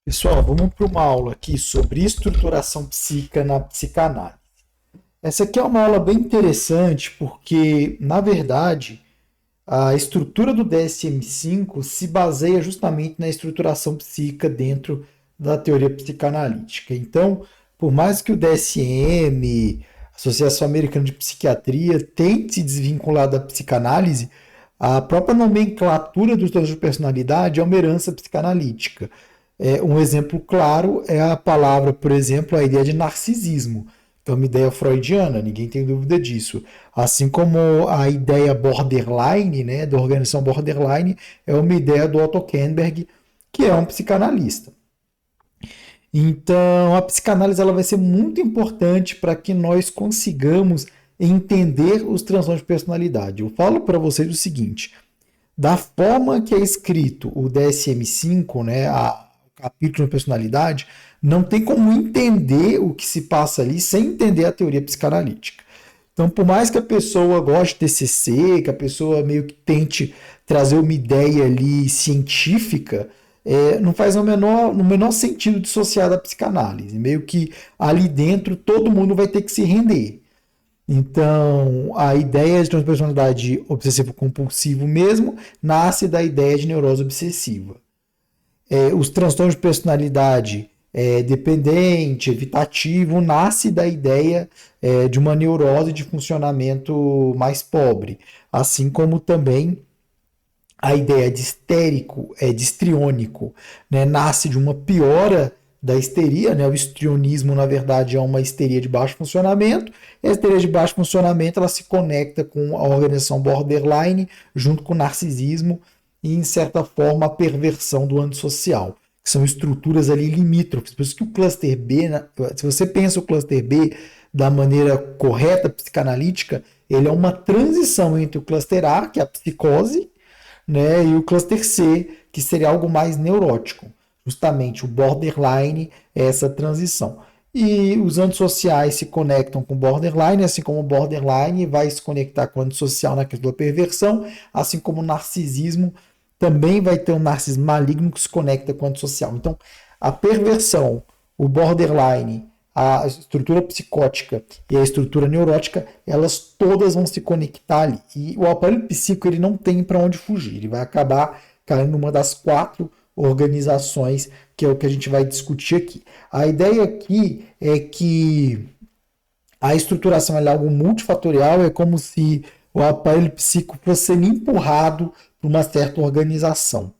Pessoal, vamos para uma aula aqui sobre estruturação psíquica na psicanálise. Essa aqui é uma aula bem interessante porque, na verdade, a estrutura do DSM-5 se baseia justamente na estruturação psíquica dentro da teoria psicanalítica. Então, por mais que o DSM, Associação Americana de Psiquiatria, tente se desvincular da psicanálise, a própria nomenclatura dos transtornos de personalidade é uma herança psicanalítica. Um exemplo claro é a palavra, por exemplo, a ideia de narcisismo, que é uma ideia freudiana, ninguém tem dúvida disso. Assim como a ideia borderline, né, da organização borderline, é uma ideia do Otto Kernberg, que é um psicanalista. Então, a psicanálise ela vai ser muito importante para que nós consigamos entender os transtornos de personalidade. Eu falo para vocês o seguinte: da forma que é escrito o DSM-5, né, o capítulo de personalidade, não tem como entender o que se passa ali sem entender a teoria psicanalítica. Então, por mais que a pessoa goste de TCC, que a pessoa meio que tente trazer uma ideia ali científica, não faz no menor sentido dissociar da psicanálise. Meio que ali dentro todo mundo vai ter que se render. Então, a ideia de transpersonalidade obsessivo-compulsivo mesmo nasce da ideia de neurose obsessiva. Os transtornos de personalidade dependente, evitativo, nasce da ideia de uma neurose de funcionamento mais pobre, assim como também a ideia de histérico, de histriônico, né, nasce de uma piora da histeria, né? O histrionismo, na verdade, é uma histeria de baixo funcionamento. A histeria de baixo funcionamento ela se conecta com a organização borderline, junto com o narcisismo e, em certa forma, a perversão do antissocial, que são estruturas ali limítrofes. Por isso que o cluster B, né? Se você pensa o cluster B da maneira correta, psicanalítica, ele é uma transição entre o cluster A, que é a psicose, né, e o cluster C, que seria algo mais neurótico. Justamente o borderline é essa transição. E os antissociais se conectam com o borderline, assim como o borderline vai se conectar com o antissocial na questão da perversão, assim como o narcisismo também vai ter um narcisismo maligno que se conecta com o antissocial. Então, a perversão, o borderline, a estrutura psicótica e a estrutura neurótica, elas todas vão se conectar ali. E o aparelho psíquico ele não tem para onde fugir, ele vai acabar caindo numa das quatro organizações, que é o que a gente vai discutir aqui. A ideia aqui é que a estruturação é algo multifatorial, é como se o aparelho psíquico fosse sendo empurrado para uma certa organização.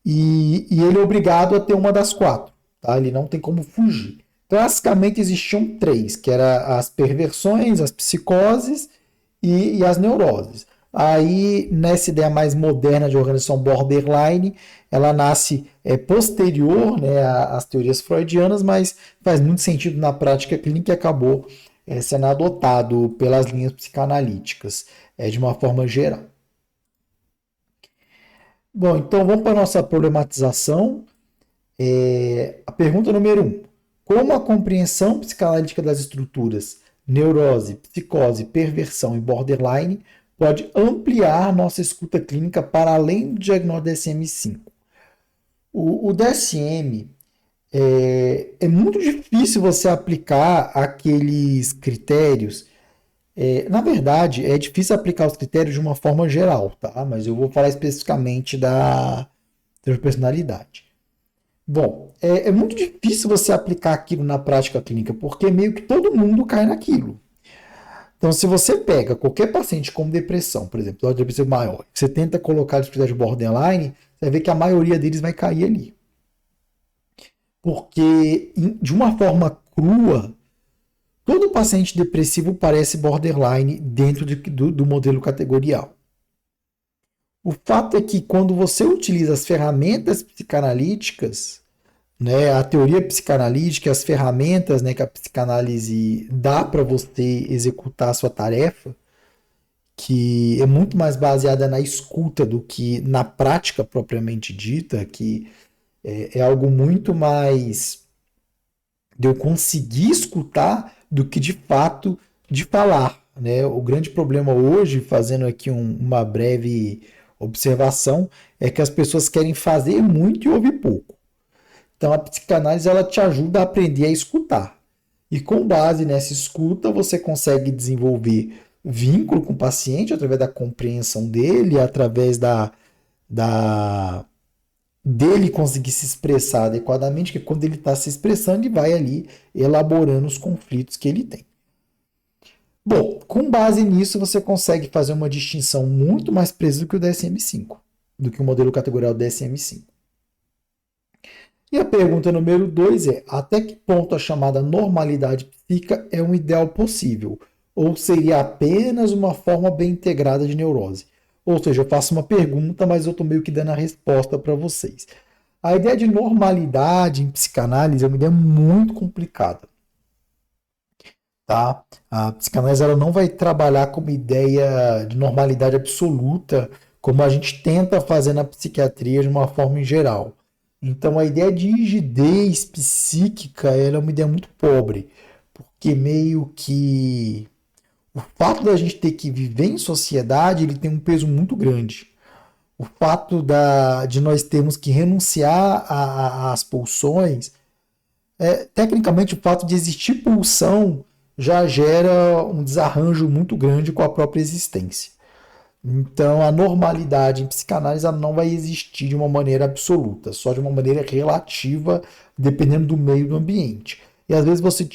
E ele é obrigado a ter uma das quatro, tá? Ele não tem como fugir. Classicamente existiam três, que eram as perversões, as psicoses e as neuroses. Aí, nessa ideia mais moderna de organização borderline, ela nasce posterior, né, às teorias freudianas, mas faz muito sentido na prática clínica e acabou sendo adotado pelas linhas psicanalíticas de uma forma geral. Bom, então vamos para a nossa problematização. A pergunta número um: como a compreensão psicanalítica das estruturas neurose, psicose, perversão e borderline pode ampliar nossa escuta clínica para além do diagnóstico DSM-5? O DSM é muito difícil você aplicar aqueles critérios. Na verdade, é difícil aplicar os critérios de uma forma geral, tá? Mas eu vou falar especificamente da personalidade. Bom, é muito difícil você aplicar aquilo na prática clínica, porque meio que todo mundo cai naquilo. Então, se você pega qualquer paciente com depressão, por exemplo, dor depressivo maior, você tenta colocar os critérios de borderline, você vai ver que a maioria deles vai cair ali. Porque, de uma forma crua, todo paciente depressivo parece borderline dentro do modelo categorial. O fato é que quando você utiliza as ferramentas psicanalíticas, né, a teoria psicanalítica, as ferramentas, né, que a psicanálise dá para você executar a sua tarefa, que é muito mais baseada na escuta do que na prática propriamente dita, que é algo muito mais de eu conseguir escutar do que de fato de falar, né? O grande problema hoje, fazendo aqui uma breve observação, é que as pessoas querem fazer muito e ouvir pouco. Então a psicanálise ela te ajuda a aprender a escutar. E com base nessa escuta, você consegue desenvolver vínculo com o paciente através da compreensão dele, através da dele conseguir se expressar adequadamente, que quando ele está se expressando, ele vai ali elaborando os conflitos que ele tem. Bom, com base nisso, você consegue fazer uma distinção muito mais precisa do que o DSM-5, do que o modelo categorial DSM-5. E a pergunta número 2 é: até que ponto a chamada normalidade psíquica é um ideal possível? Ou seria apenas uma forma bem integrada de neurose? Ou seja, eu faço uma pergunta, mas eu estou meio que dando a resposta para vocês. A ideia de normalidade em psicanálise é uma ideia muito complicada. Tá? A psicanálise ela não vai trabalhar como ideia de normalidade absoluta, como a gente tenta fazer na psiquiatria de uma forma em geral. Então a ideia de rigidez psíquica ela é uma ideia muito pobre, porque meio que o fato da gente ter que viver em sociedade ele tem um peso muito grande. O fato de nós termos que renunciar às pulsões, tecnicamente o fato de existir pulsão já gera um desarranjo muito grande com a própria existência. Então, a normalidade em psicanálise ela não vai existir de uma maneira absoluta, só de uma maneira relativa, dependendo do meio do ambiente. E às vezes você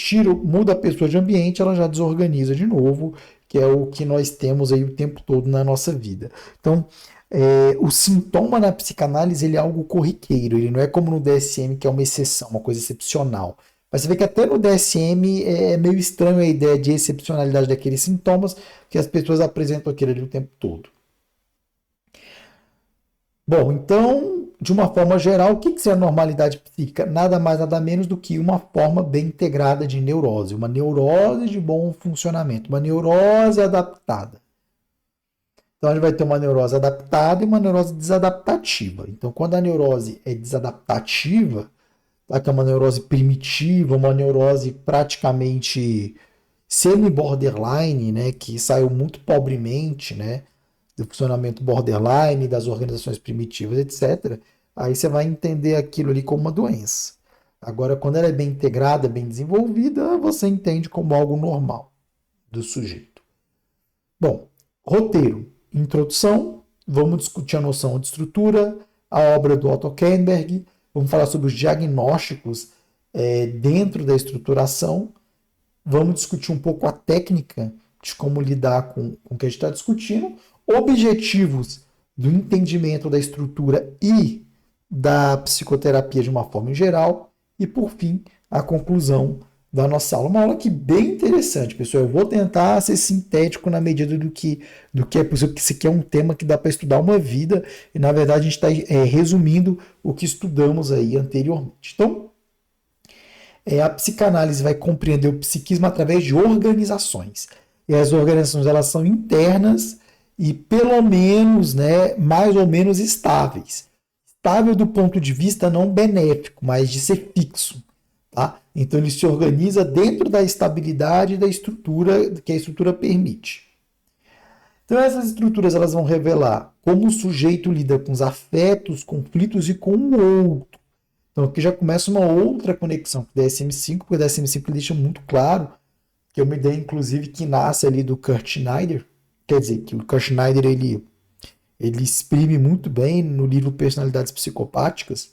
muda a pessoa de ambiente, ela já desorganiza de novo, que é o que nós temos aí o tempo todo na nossa vida. Então, o sintoma na psicanálise ele é algo corriqueiro, ele não é como no DSM, que é uma exceção, uma coisa excepcional. Mas você vê que até no DSM é meio estranho a ideia de excepcionalidade daqueles sintomas que as pessoas apresentam aquilo ali o tempo todo. Bom, então, de uma forma geral, o que é a normalidade psíquica? Nada mais, nada menos do que uma forma bem integrada de neurose, uma neurose de bom funcionamento, uma neurose adaptada. Então, a gente vai ter uma neurose adaptada e uma neurose desadaptativa. Então, quando a neurose é desadaptativa, que é uma neurose primitiva, uma neurose praticamente semi-borderline, né, que saiu muito pobremente, né, do funcionamento borderline, das organizações primitivas, etc. Aí você vai entender aquilo ali como uma doença. Agora, quando ela é bem integrada, bem desenvolvida, você entende como algo normal do sujeito. Bom, roteiro. Introdução, vamos discutir a noção de estrutura, a obra do Otto Kernberg, vamos falar sobre os diagnósticos dentro da estruturação, vamos discutir um pouco a técnica de como lidar com o que a gente está discutindo, objetivos do entendimento da estrutura e da psicoterapia de uma forma em geral, e por fim, a conclusão da nossa aula. Uma aula que bem interessante, pessoal. Eu vou tentar ser sintético na medida do que é possível, porque isso aqui é um tema que dá para estudar uma vida, e na verdade a gente está resumindo o que estudamos aí anteriormente. Então, a psicanálise vai compreender o psiquismo através de organizações. E as organizações elas são internas e pelo menos, né, mais ou menos estáveis. Estável do ponto de vista não benéfico, mas de ser fixo. Tá? Então ele se organiza dentro da estabilidade da estrutura que a estrutura permite. Então essas estruturas elas vão revelar como o sujeito lida com os afetos, conflitos e com o outro. Então aqui já começa uma outra conexão com o DSM-5, porque o DSM-5 deixa muito claro que é uma ideia inclusive que nasce ali do Kurt Schneider, quer dizer, que o Kurt Schneider ele exprime muito bem no livro Personalidades Psicopáticas,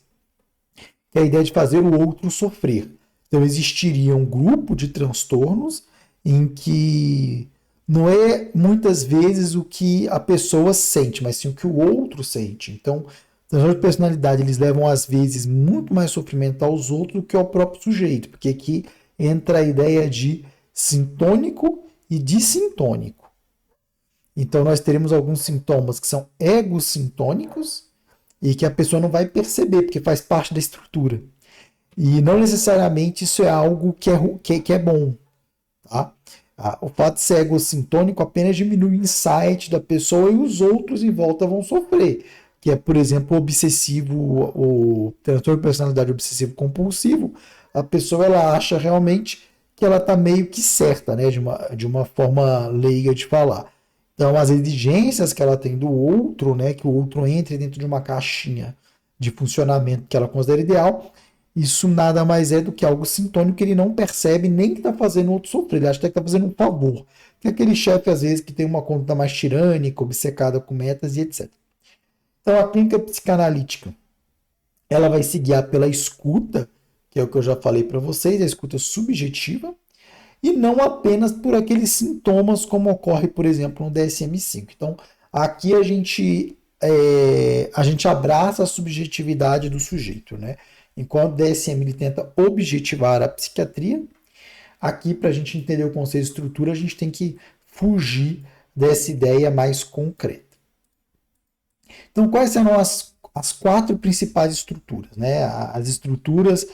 que é a ideia de fazer o outro sofrer. Então existiria um grupo de transtornos em que não é muitas vezes o que a pessoa sente, mas sim o que o outro sente. Então, transtornos de personalidade eles levam às vezes muito mais sofrimento aos outros do que ao próprio sujeito, porque aqui entra a ideia de sintônico e dissintônico. Então nós teremos alguns sintomas que são egocintônicos e que a pessoa não vai perceber, porque faz parte da estrutura. E não necessariamente isso é algo que é bom. Tá? O fato de ser egocintônico apenas diminui o insight da pessoa e os outros em volta vão sofrer. Que é, por exemplo, o obsessivo, o transtorno de personalidade obsessivo compulsivo. A pessoa ela acha realmente que ela está meio que certa, né? de uma forma leiga de falar. Então, as exigências que ela tem do outro, né, que o outro entre dentro de uma caixinha de funcionamento que ela considera ideal, isso nada mais é do que algo sintônico que ele não percebe nem que está fazendo o outro sofrer, ele acha que está fazendo um favor. Tem aquele chefe, às vezes, que tem uma conduta mais tirânica, obcecada com metas e etc. Então, a clínica psicanalítica, ela vai se guiar pela escuta, que é o que eu já falei para vocês, a escuta subjetiva, e não apenas por aqueles sintomas como ocorre, por exemplo, no DSM-5. Então, aqui a gente abraça a subjetividade do sujeito, né? Enquanto o DSM ele tenta objetivar a psiquiatria, aqui para a gente entender o conceito de estrutura, a gente tem que fugir dessa ideia mais concreta. Então, quais serão as 4 principais estruturas, né? As estruturas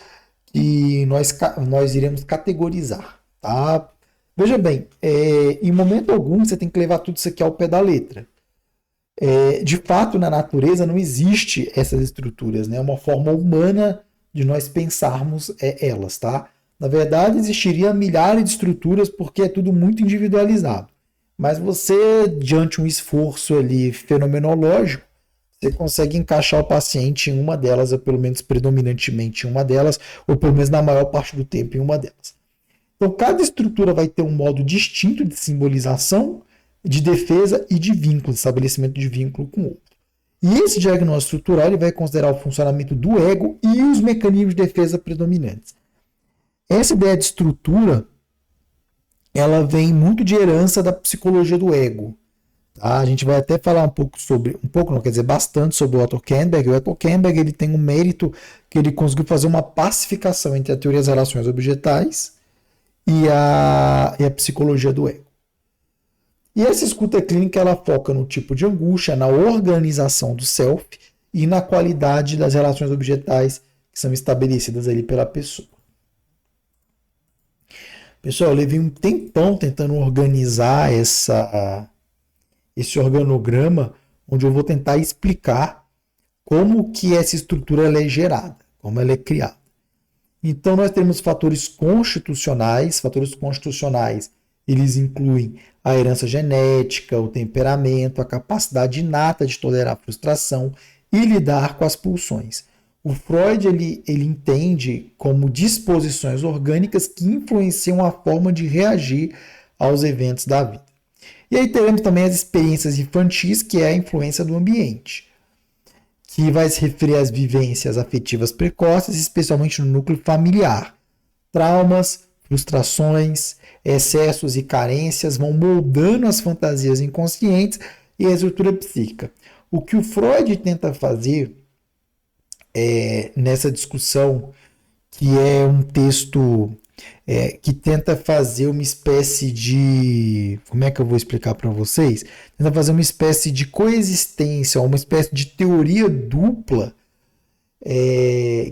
que nós iremos categorizar, tá? Veja bem, em momento algum você tem que levar tudo isso aqui ao pé da letra. De fato, na natureza não existe essas estruturas, né? É uma forma humana de nós pensarmos elas, tá? Na verdade, existiria milhares de estruturas porque é tudo muito individualizado. Mas você, diante de um esforço ali fenomenológico, você consegue encaixar o paciente em uma delas, ou pelo menos predominantemente em uma delas, ou pelo menos na maior parte do tempo em uma delas. Então, cada estrutura vai ter um modo distinto de simbolização, de defesa e de vínculo, estabelecimento de vínculo com o outro. E esse diagnóstico estrutural ele vai considerar o funcionamento do ego e os mecanismos de defesa predominantes. Essa ideia de estrutura, ela vem muito de herança da psicologia do ego. Tá? A gente vai até falar bastante sobre o Otto Kernberg. O Otto Kernberg ele tem um mérito que ele conseguiu fazer uma pacificação entre a teoria das relações objetais e a psicologia do ego. E essa escuta clínica ela foca no tipo de angústia, na organização do self e na qualidade das relações objetais que são estabelecidas ali pela pessoa. Pessoal, eu levei um tempão tentando organizar esse organograma, onde eu vou tentar explicar como que essa estrutura ela é gerada, como ela é criada. Então, nós temos fatores constitucionais. Fatores constitucionais, eles incluem a herança genética, o temperamento, a capacidade inata de tolerar frustração e lidar com as pulsões. O Freud ele entende como disposições orgânicas que influenciam a forma de reagir aos eventos da vida. E aí teremos também as experiências infantis, que é a influência do ambiente, que vai se referir às vivências afetivas precoces, especialmente no núcleo familiar. Traumas, frustrações, excessos e carências vão moldando as fantasias inconscientes e a estrutura psíquica. O que o Freud tenta fazer nessa discussão, que é um texto que tenta fazer uma espécie de... Como é que eu vou explicar para vocês? Tenta fazer uma espécie de coexistência, uma espécie de teoria dupla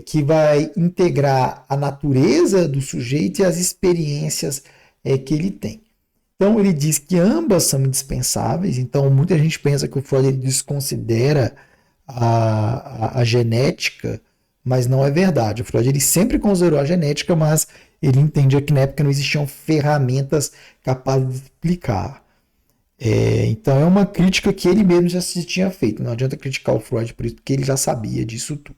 que vai integrar a natureza do sujeito e as experiências que ele tem. Então, ele diz que ambas são indispensáveis. Então, muita gente pensa que o Freud ele desconsidera a genética, mas não é verdade. O Freud ele sempre considerou a genética, mas ele entendia que na época não existiam ferramentas capazes de explicar. Então é uma crítica que ele mesmo já se tinha feito. Não adianta criticar o Freud por isso, porque ele já sabia disso tudo.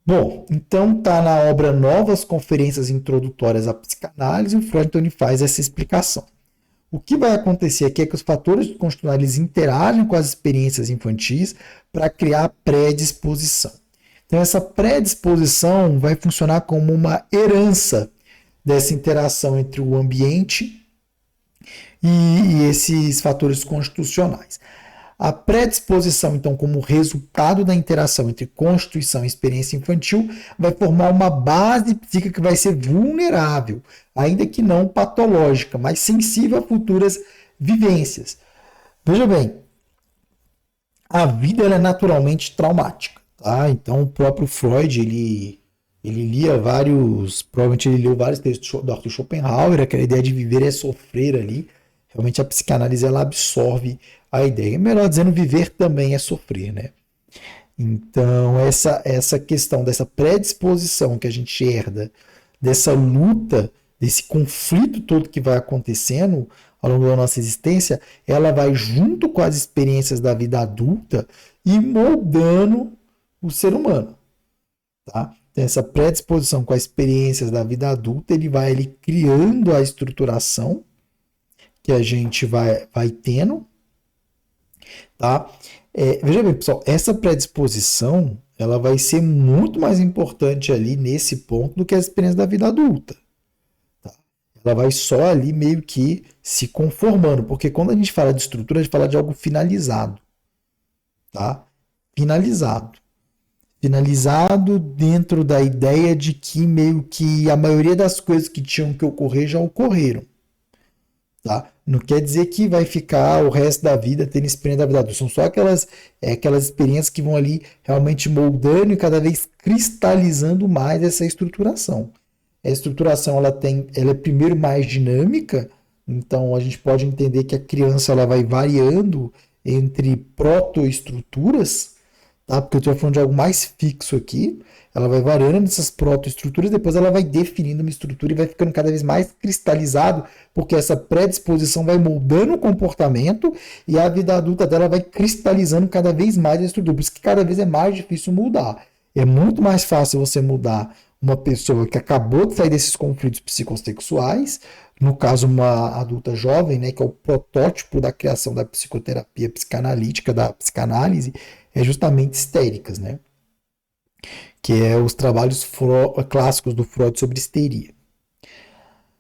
Bom, então está na obra Novas Conferências Introdutórias à Psicanálise, o Freud então, faz essa explicação. O que vai acontecer aqui é que os fatores constitucionais interagem com as experiências infantis para criar predisposição. Então, essa predisposição vai funcionar como uma herança dessa interação entre o ambiente e esses fatores constitucionais. A predisposição, então, como resultado da interação entre constituição e experiência infantil, vai formar uma base psíquica que vai ser vulnerável, ainda que não patológica, mas sensível a futuras vivências. Veja bem, a vida ela é naturalmente traumática. Tá? Então, o próprio Freud, ele lia provavelmente ele leu vários textos do Arthur Schopenhauer, aquela ideia de viver é sofrer ali. Realmente a psicanálise ela absorve a ideia. Melhor dizendo, viver também é sofrer, né? Então, essa questão dessa predisposição que a gente herda, dessa luta, desse conflito todo que vai acontecendo ao longo da nossa existência, ela vai junto com as experiências da vida adulta e moldando o ser humano. tá? Então, essa predisposição com as experiências da vida adulta, ele vai ali criando a estruturação que a gente vai tendo, tá? Veja bem, pessoal, essa predisposição, ela vai ser muito mais importante ali nesse ponto do que a experiência da vida adulta. Ela vai só ali meio que se conformando, porque quando a gente fala de estrutura, a gente fala de algo finalizado, tá? Finalizado. Finalizado dentro da ideia de que meio que a maioria das coisas que tinham que ocorrer já ocorreram, tá? Não quer dizer que vai ficar o resto da vida tendo experiência da vida adulta. São só aquelas experiências que vão ali realmente moldando e cada vez cristalizando mais essa estruturação. A estruturação ela é primeiro mais dinâmica, então a gente pode entender que a criança ela vai variando entre protoestruturas, tá? Porque eu estou falando de algo mais fixo aqui. Ela vai variando nessas protoestruturas, depois ela vai definindo uma estrutura e vai ficando cada vez mais cristalizado, porque essa predisposição vai moldando o comportamento e a vida adulta dela vai cristalizando cada vez mais a estrutura. Por isso que cada vez é mais difícil mudar. É muito mais fácil você mudar uma pessoa que acabou de sair desses conflitos psicossexuais, no caso uma adulta jovem, né, que é o protótipo da criação da psicoterapia psicanalítica, da psicanálise, é justamente histéricas, né? Que é os trabalhos clássicos do Freud sobre histeria.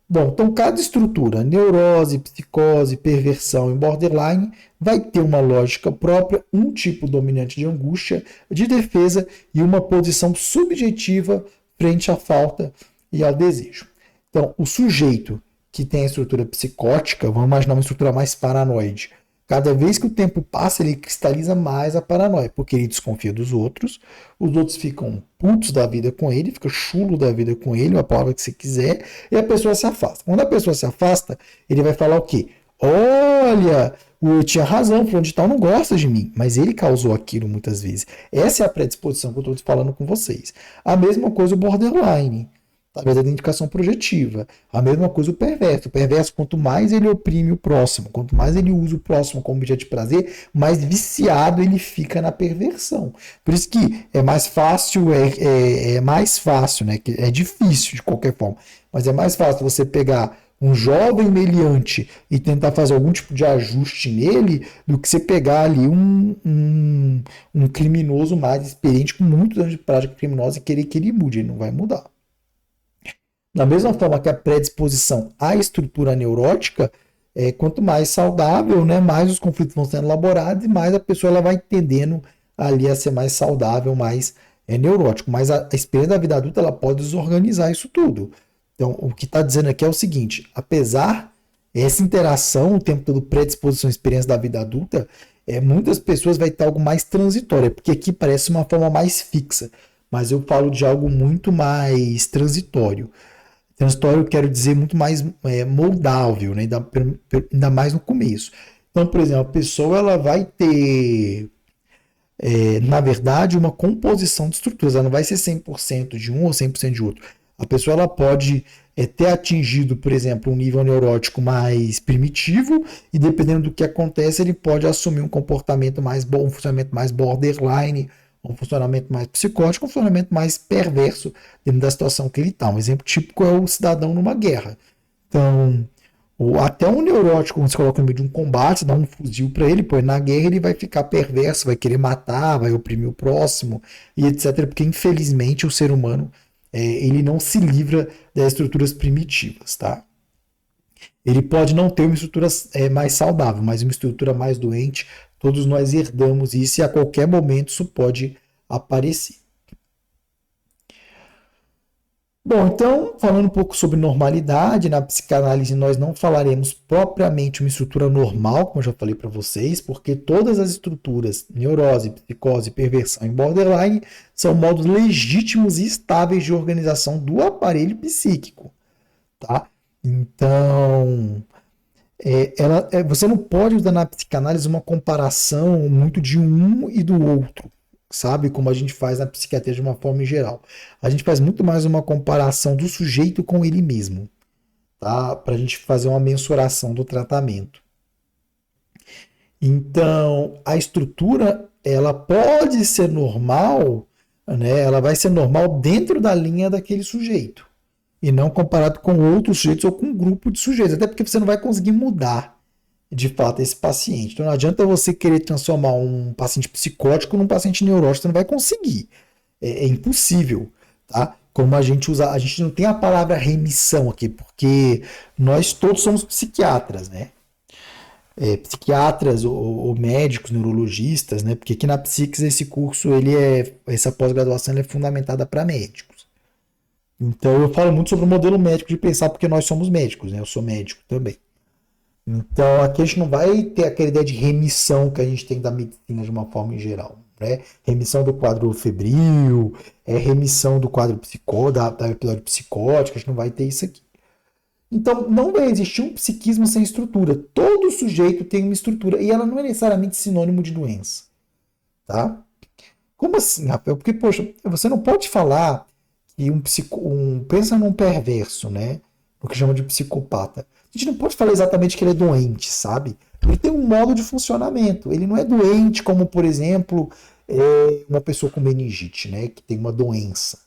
Bom, então cada estrutura, neurose, psicose, perversão e borderline, vai ter uma lógica própria, um tipo dominante de angústia, de defesa e uma posição subjetiva frente à falta e ao desejo. Então, o sujeito que tem a estrutura psicótica, vamos imaginar uma estrutura mais paranoide. Cada vez que o tempo passa, ele cristaliza mais a paranoia, porque ele desconfia dos outros, os outros ficam putos da vida com ele, fica chulo da vida com ele, a palavra que você quiser, e a pessoa se afasta. Quando a pessoa se afasta, ele vai falar o quê? Olha, eu tinha razão, fulano de tal não gosta de mim, mas ele causou aquilo muitas vezes. Essa é a predisposição que eu estou falando com vocês. A mesma coisa o borderline, através da identificação projetiva. A mesma coisa o perverso. O perverso, quanto mais ele oprime o próximo, quanto mais ele usa o próximo como objeto de prazer, mais viciado ele fica na perversão. Por isso que é mais fácil, é mais fácil, né? É difícil de qualquer forma, mas é mais fácil você pegar um jovem meliante e tentar fazer algum tipo de ajuste nele do que você pegar ali um criminoso mais experiente com muitos anos de prática criminosa e querer que ele mude. Ele não vai mudar. Da mesma forma que a predisposição à estrutura neurótica, quanto mais saudável, né, mais os conflitos vão sendo elaborados e mais a pessoa ela vai entendendo ali a ser mais saudável, mais neurótico. Mas a experiência da vida adulta ela pode desorganizar isso tudo. Então, o que está dizendo aqui é o seguinte: apesar essa interação, o tempo todo predisposição à experiência da vida adulta, muitas pessoas vai ter algo mais transitório, porque aqui parece uma forma mais fixa, mas eu falo de algo muito mais transitório. Transitório eu quero dizer muito mais moldável, né? Ainda mais no começo. Então, por exemplo, a pessoa ela vai ter, na verdade, uma composição de estruturas. Ela não vai ser 100% de um ou 100% de outro. A pessoa ela pode ter atingido, por exemplo, um nível neurótico mais primitivo e, dependendo do que acontece, ele pode assumir um comportamento mais bom, um funcionamento mais borderline, um funcionamento mais psicótico, um funcionamento mais perverso dentro da situação que ele está. Um exemplo típico é o cidadão numa guerra. Então, até um neurótico, quando você coloca no meio de um combate, dá um fuzil para ele, pô, na guerra ele vai ficar perverso, vai querer matar, vai oprimir o próximo, e etc. Porque, infelizmente, o ser humano ele não se livra das estruturas primitivas, tá? Ele pode não ter uma estrutura mais saudável, mas uma estrutura mais doente, todos nós herdamos isso e a qualquer momento isso pode aparecer. Bom, então, falando um pouco sobre normalidade, na psicanálise nós não falaremos propriamente uma estrutura normal, como eu já falei para vocês, porque todas as estruturas, neurose, psicose, perversão e borderline, são modos legítimos e estáveis de organização do aparelho psíquico, tá? Então, você não pode usar na psicanálise uma comparação muito de um e do outro, sabe? Como a gente faz na psiquiatria de uma forma em geral. A gente faz muito mais uma comparação do sujeito com ele mesmo, tá? Para a gente fazer uma mensuração do tratamento. Então, a estrutura, ela pode ser normal, né, ela vai ser normal dentro da linha daquele sujeito e não comparado com outros sujeitos ou com um grupo de sujeitos, até porque você não vai conseguir mudar de fato esse paciente. Então não adianta você querer transformar um paciente psicótico num paciente neurótico, você não vai conseguir. É impossível, tá? Como a gente não tem a palavra remissão aqui, porque nós todos somos psiquiatras, né? Psiquiatras ou médicos, neurologistas, né? Porque aqui na Psiques esse curso, essa pós-graduação é fundamentada para médicos. Então eu falo muito sobre o modelo médico de pensar, porque nós somos médicos, né? Eu sou médico também. Então aqui a gente não vai ter aquela ideia de remissão que a gente tem da medicina de uma forma em geral, né? Remissão do quadro febril, remissão do quadro da episódio psicótico, a gente não vai ter isso aqui. Então, não vai existir um psiquismo sem estrutura. Todo sujeito tem uma estrutura e ela não é necessariamente sinônimo de doença. Tá? Como assim, Rafael? Porque, poxa, você não pode falar que pensa num perverso, né? O que chama de psicopata. A gente não pode falar exatamente que ele é doente, sabe? Ele tem um modo de funcionamento. Ele não é doente como, por exemplo, uma pessoa com meningite, né? Que tem uma doença.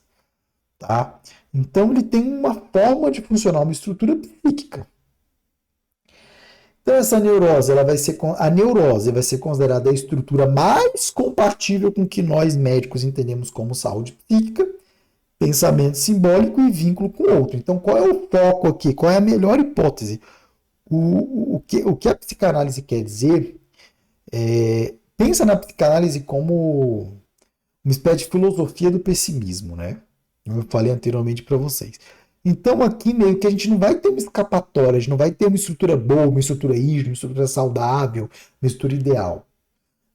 Tá? Então ele tem uma forma de funcionar, uma estrutura psíquica. Então essa neurose, a neurose vai ser considerada a estrutura mais compatível com o que nós médicos entendemos como saúde psíquica, pensamento simbólico e vínculo com o outro. Então qual é o foco aqui? Qual é a melhor hipótese? O que a psicanálise quer dizer pensa na psicanálise como uma espécie de filosofia do pessimismo, né? Como eu falei anteriormente para vocês. Então aqui meio que a gente não vai ter uma escapatória, a gente não vai ter uma estrutura boa, uma estrutura rígida, uma estrutura saudável, uma estrutura ideal.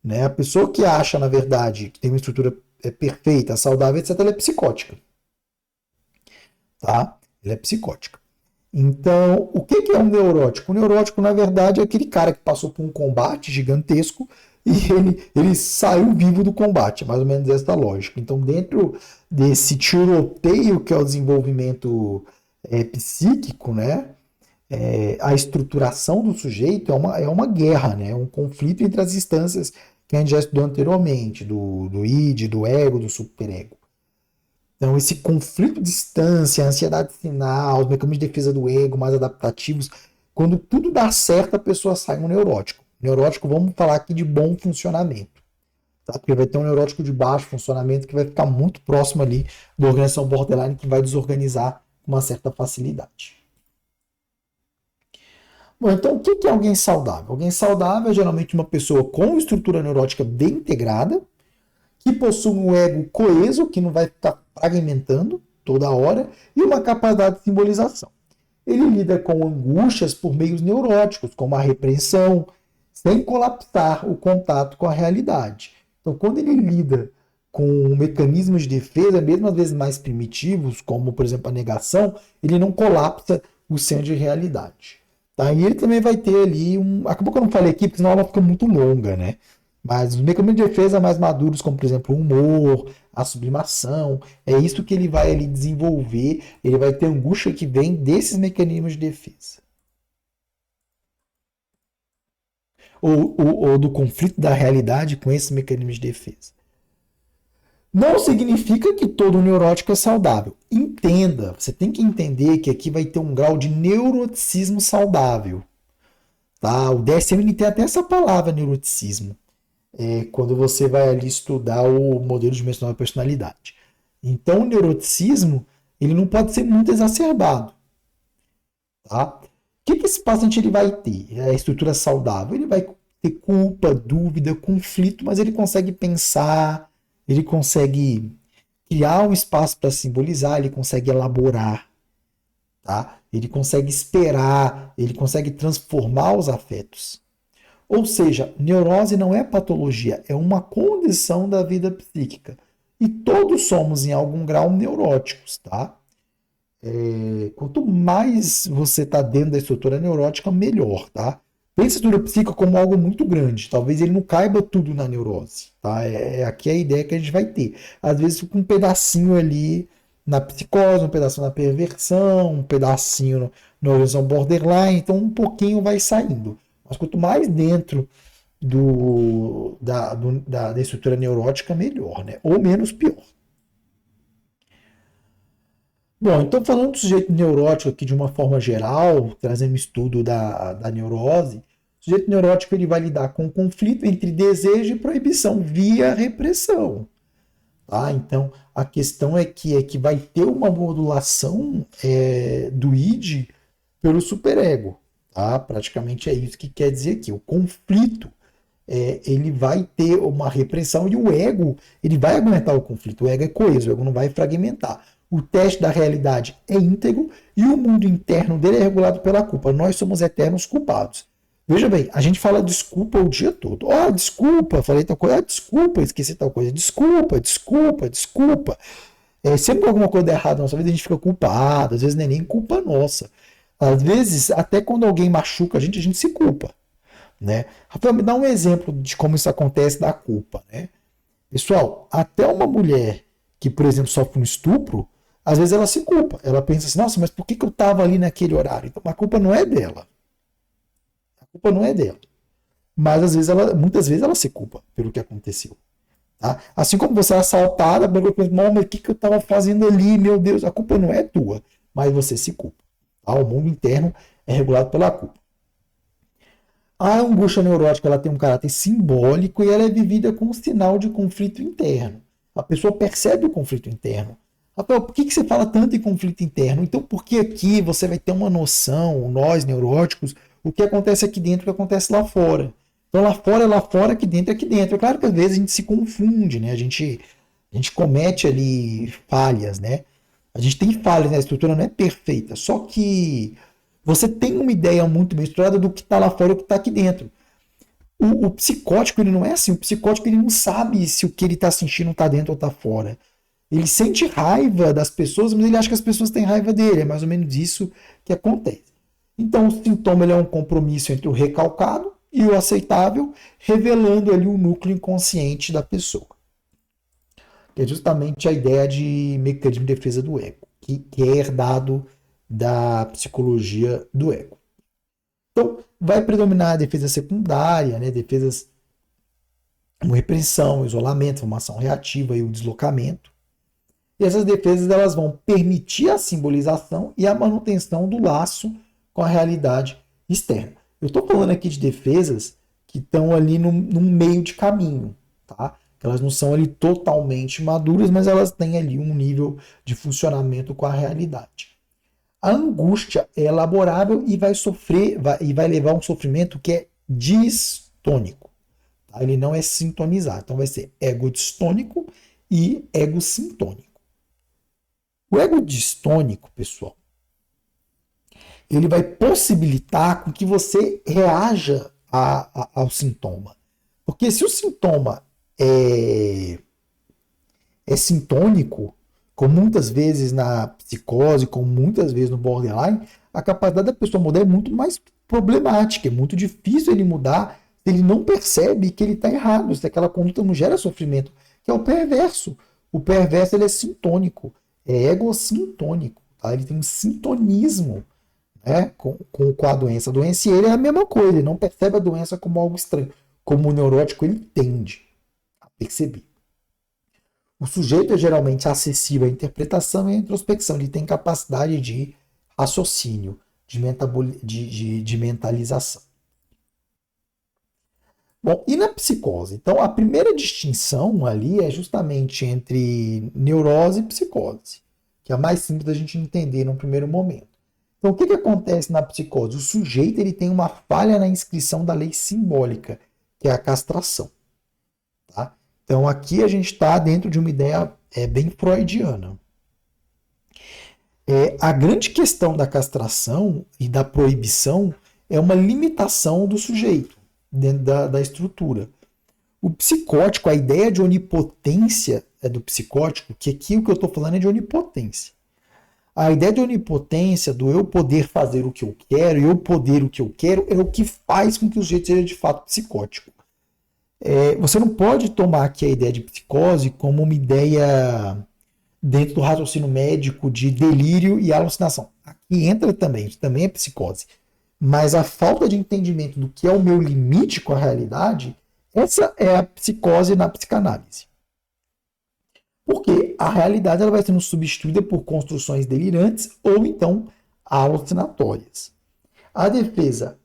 Né? A pessoa que acha, na verdade, que tem uma estrutura perfeita, saudável, etc., ela é psicótica. Tá? Ela é psicótica. Então, o que é um neurótico? O neurótico, na verdade, é aquele cara que passou por um combate gigantesco e ele saiu vivo do combate, mais ou menos essa lógica. Então, dentro desse tiroteio que é o desenvolvimento psíquico, né, a estruturação do sujeito é uma guerra, né, um conflito entre as instâncias que a gente já estudou anteriormente, do id, do ego, do superego. Então, esse conflito de instância, a ansiedade sinal, os mecanismos de defesa do ego mais adaptativos, quando tudo dá certo, a pessoa sai um neurótico. Neurótico, vamos falar aqui de bom funcionamento. Tá? Porque vai ter um neurótico de baixo funcionamento que vai ficar muito próximo ali da organização borderline, que vai desorganizar com uma certa facilidade. Bom, então o que é alguém saudável? Alguém saudável é geralmente uma pessoa com estrutura neurótica bem integrada, que possui um ego coeso, que não vai ficar fragmentando toda hora, e uma capacidade de simbolização. Ele lida com angústias por meios neuróticos, como a repressão, sem colapsar o contato com a realidade. Então, quando ele lida com mecanismos de defesa, mesmo às vezes mais primitivos, como, por exemplo, a negação, ele não colapsa o senso de realidade. Tá? E ele também vai ter ali acabou que eu não falei aqui, porque senão ela fica muito longa, né? Mas os mecanismos de defesa mais maduros, como por exemplo o humor, a sublimação, é isso que ele vai ali desenvolver. Ele vai ter angústia que vem desses mecanismos de defesa. Ou do conflito da realidade com esses mecanismos de defesa. Não significa que todo neurótico é saudável. Entenda, você tem que entender que aqui vai ter um grau de neuroticismo saudável. Tá? O DSM tem até essa palavra, neuroticismo. Quando você vai ali estudar o modelo de dimensional da personalidade. Então, o neuroticismo ele não pode ser muito exacerbado. Tá? O que esse paciente ele vai ter? A estrutura saudável. Ele vai ter culpa, dúvida, conflito, mas ele consegue pensar, ele consegue criar um espaço para simbolizar, ele consegue elaborar. Tá? Ele consegue esperar, ele consegue transformar os afetos. Ou seja, neurose não é patologia, é uma condição da vida psíquica. E todos somos, em algum grau, neuróticos, tá? Quanto mais você está dentro da estrutura neurótica, melhor, tá? Pensa a estrutura psíquica como algo muito grande. Talvez ele não caiba tudo na neurose, tá? Aqui é a ideia que a gente vai ter. Às vezes fica um pedacinho ali na psicose, um pedacinho na perversão, um pedacinho na organização borderline, então um pouquinho vai saindo. Mas quanto mais dentro da estrutura neurótica, melhor, né? Ou menos pior. Bom, então falando do sujeito neurótico aqui de uma forma geral, trazendo um estudo da neurose, o sujeito neurótico ele vai lidar com o conflito entre desejo e proibição via repressão. Tá? Então, a questão é que vai ter uma modulação do id pelo superego. Tá? Praticamente é isso que quer dizer aqui. O conflito ele vai ter uma repressão e o ego ele vai aguentar o conflito. O ego é coeso, o ego não vai fragmentar. O teste da realidade é íntegro e o mundo interno dele é regulado pela culpa. Nós somos eternos culpados. Veja bem, a gente fala desculpa o dia todo. Ó, desculpa, falei tal coisa. Desculpa, esqueci tal coisa. Desculpa, desculpa, desculpa. Sempre alguma coisa dá errado na nossa vida, a gente fica culpado. Às vezes não é nem culpa nossa. Às vezes, até quando alguém machuca a gente se culpa. Né? Rafael, me dá um exemplo de como isso acontece da culpa. Né? Pessoal, até uma mulher que, por exemplo, sofre um estupro, às vezes ela se culpa. Ela pensa assim, nossa, mas por que eu estava ali naquele horário? Então, a culpa não é dela. A culpa não é dela. Mas às vezes muitas vezes ela se culpa pelo que aconteceu. Tá? Assim como você é assaltada, mas o que eu estava fazendo ali? Meu Deus, a culpa não é tua, mas você se culpa. Tá? O mundo interno é regulado pela culpa. A angústia neurótica ela tem um caráter simbólico e ela é vivida como um sinal de conflito interno. A pessoa percebe o conflito interno. Rafael, por que você fala tanto em conflito interno? Então, porque aqui você vai ter uma noção, nós neuróticos, o que acontece aqui dentro, o que acontece lá fora. Então, lá fora é lá fora, aqui dentro é aqui dentro. É claro que às vezes a gente se confunde, né? A gente comete ali falhas, né? A gente tem falhas, né? A estrutura não é perfeita. Só que você tem uma ideia muito bem estruturada do que está lá fora e o que está aqui dentro. O psicótico ele não é assim. O psicótico ele não sabe se o que ele está sentindo está dentro ou está fora. Ele sente raiva das pessoas, mas ele acha que as pessoas têm raiva dele. É mais ou menos isso que acontece. Então, o sintoma ele é um compromisso entre o recalcado e o aceitável, revelando ali o núcleo inconsciente da pessoa. Que é justamente a ideia de mecanismo de defesa do ego, que é herdado da psicologia do ego. Então, vai predominar a defesa secundária, né? Defesas como repressão, isolamento, formação reativa e o deslocamento. E essas defesas elas vão permitir a simbolização e a manutenção do laço com a realidade externa. Eu estou falando aqui de defesas que estão ali no meio de caminho, tá? Elas não são ali totalmente maduras, mas elas têm ali um nível de funcionamento com a realidade. A angústia é elaborável e vai levar a um sofrimento que é distônico. Tá? Ele não é sintonizado. Então vai ser ego distônico e ego sintônico. O ego distônico, pessoal, ele vai possibilitar com que você reaja ao sintoma. Porque se o sintoma é sintônico, como muitas vezes na psicose, como muitas vezes no borderline, a capacidade da pessoa mudar é muito mais problemática, é muito difícil ele mudar se ele não percebe que ele está errado, se aquela conduta não gera sofrimento, que é o perverso. O perverso ele é sintônico, é egocintônico, tá? Ele tem um sintonismo, né, com a doença. A doença e ele é a mesma coisa, ele não percebe a doença como algo estranho. Como o neurótico, ele tende a perceber. O sujeito é geralmente acessível à interpretação e à introspecção. Ele tem capacidade de raciocínio, de mentalização. Bom, e na psicose? Então, a primeira distinção ali é justamente entre neurose e psicose, que é a mais simples da gente entender no primeiro momento. Então, o que acontece na psicose? O sujeito ele tem uma falha na inscrição da lei simbólica, que é a castração. Tá? Então, aqui a gente está dentro de uma ideia bem freudiana. A grande questão da castração e da proibição é uma limitação do sujeito dentro da estrutura. O psicótico, a ideia de onipotência do psicótico, que aqui o que eu estou falando é de onipotência. A ideia de onipotência, do eu poder fazer o que eu quero, eu poder o que eu quero, é o que faz com que o sujeito seja de fato psicótico. Você não pode tomar aqui a ideia de psicose como uma ideia dentro do raciocínio médico de delírio e alucinação. Aqui entra também, isso também é psicose. Mas a falta de entendimento do que é o meu limite com a realidade, essa é a psicose na psicanálise. Porque a realidade ela vai sendo substituída por construções delirantes ou então alucinatórias. A defesa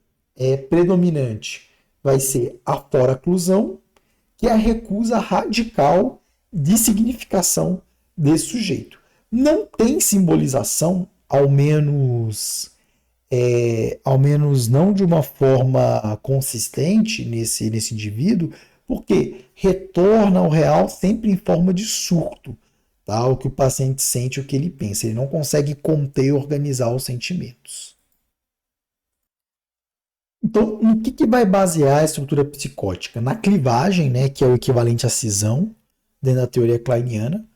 predominante vai ser a foraclusão, que é a recusa radical de significação desse sujeito. Não tem simbolização, ao menos não de uma forma consistente nesse indivíduo, porque retorna ao real sempre em forma de surto, tá? O que o paciente sente, o que ele pensa. Ele não consegue conter e organizar os sentimentos. Então, no que vai basear a estrutura psicótica? Na clivagem, né, que é o equivalente à cisão, dentro da teoria kleiniana,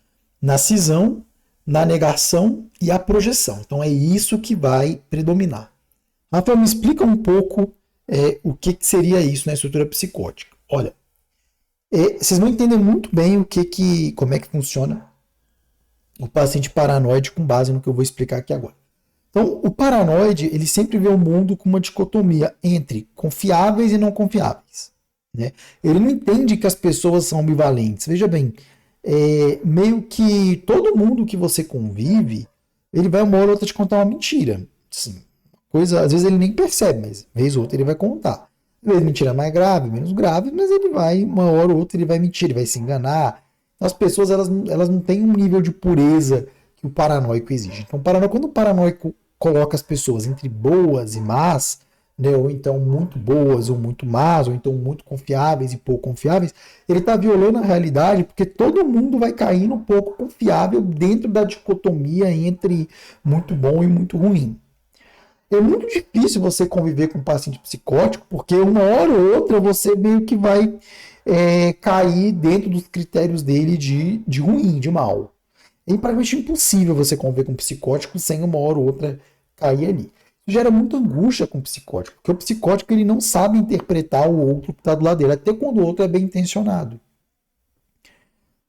na cisão, na negação e a projeção. Então, é isso que vai predominar. Rafael, me explica um pouco o que seria isso na estrutura psicótica. Olha, vocês vão entender muito bem como é que funciona o paciente paranoide com base no que eu vou explicar aqui agora. Então, o paranoide, ele sempre vê o mundo com uma dicotomia entre confiáveis e não confiáveis, né? Ele não entende que as pessoas são ambivalentes. Veja bem, meio que todo mundo que você convive, ele vai uma hora ou outra te contar uma mentira. Assim, às vezes ele nem percebe, mas vez ou outra ele vai contar. Às vezes mentira mais grave, menos grave, mas ele vai, uma hora ou outra ele vai mentir, ele vai se enganar. As pessoas, elas não têm um nível de pureza que o paranoico exige. Então, quando o paranoico coloca as pessoas entre boas e más, né, ou então muito boas ou muito más, ou então muito confiáveis e pouco confiáveis, ele está violando a realidade, porque todo mundo vai cair no pouco confiável dentro da dicotomia entre muito bom e muito ruim. É muito difícil você conviver com um paciente psicótico, porque uma hora ou outra você meio que vai cair dentro dos critérios dele de ruim, de mal. É praticamente impossível você conviver com um psicótico sem uma hora ou outra cair ali. Isso gera muita angústia com o psicótico, porque o psicótico ele não sabe interpretar o outro que está do lado dele, até quando o outro é bem intencionado.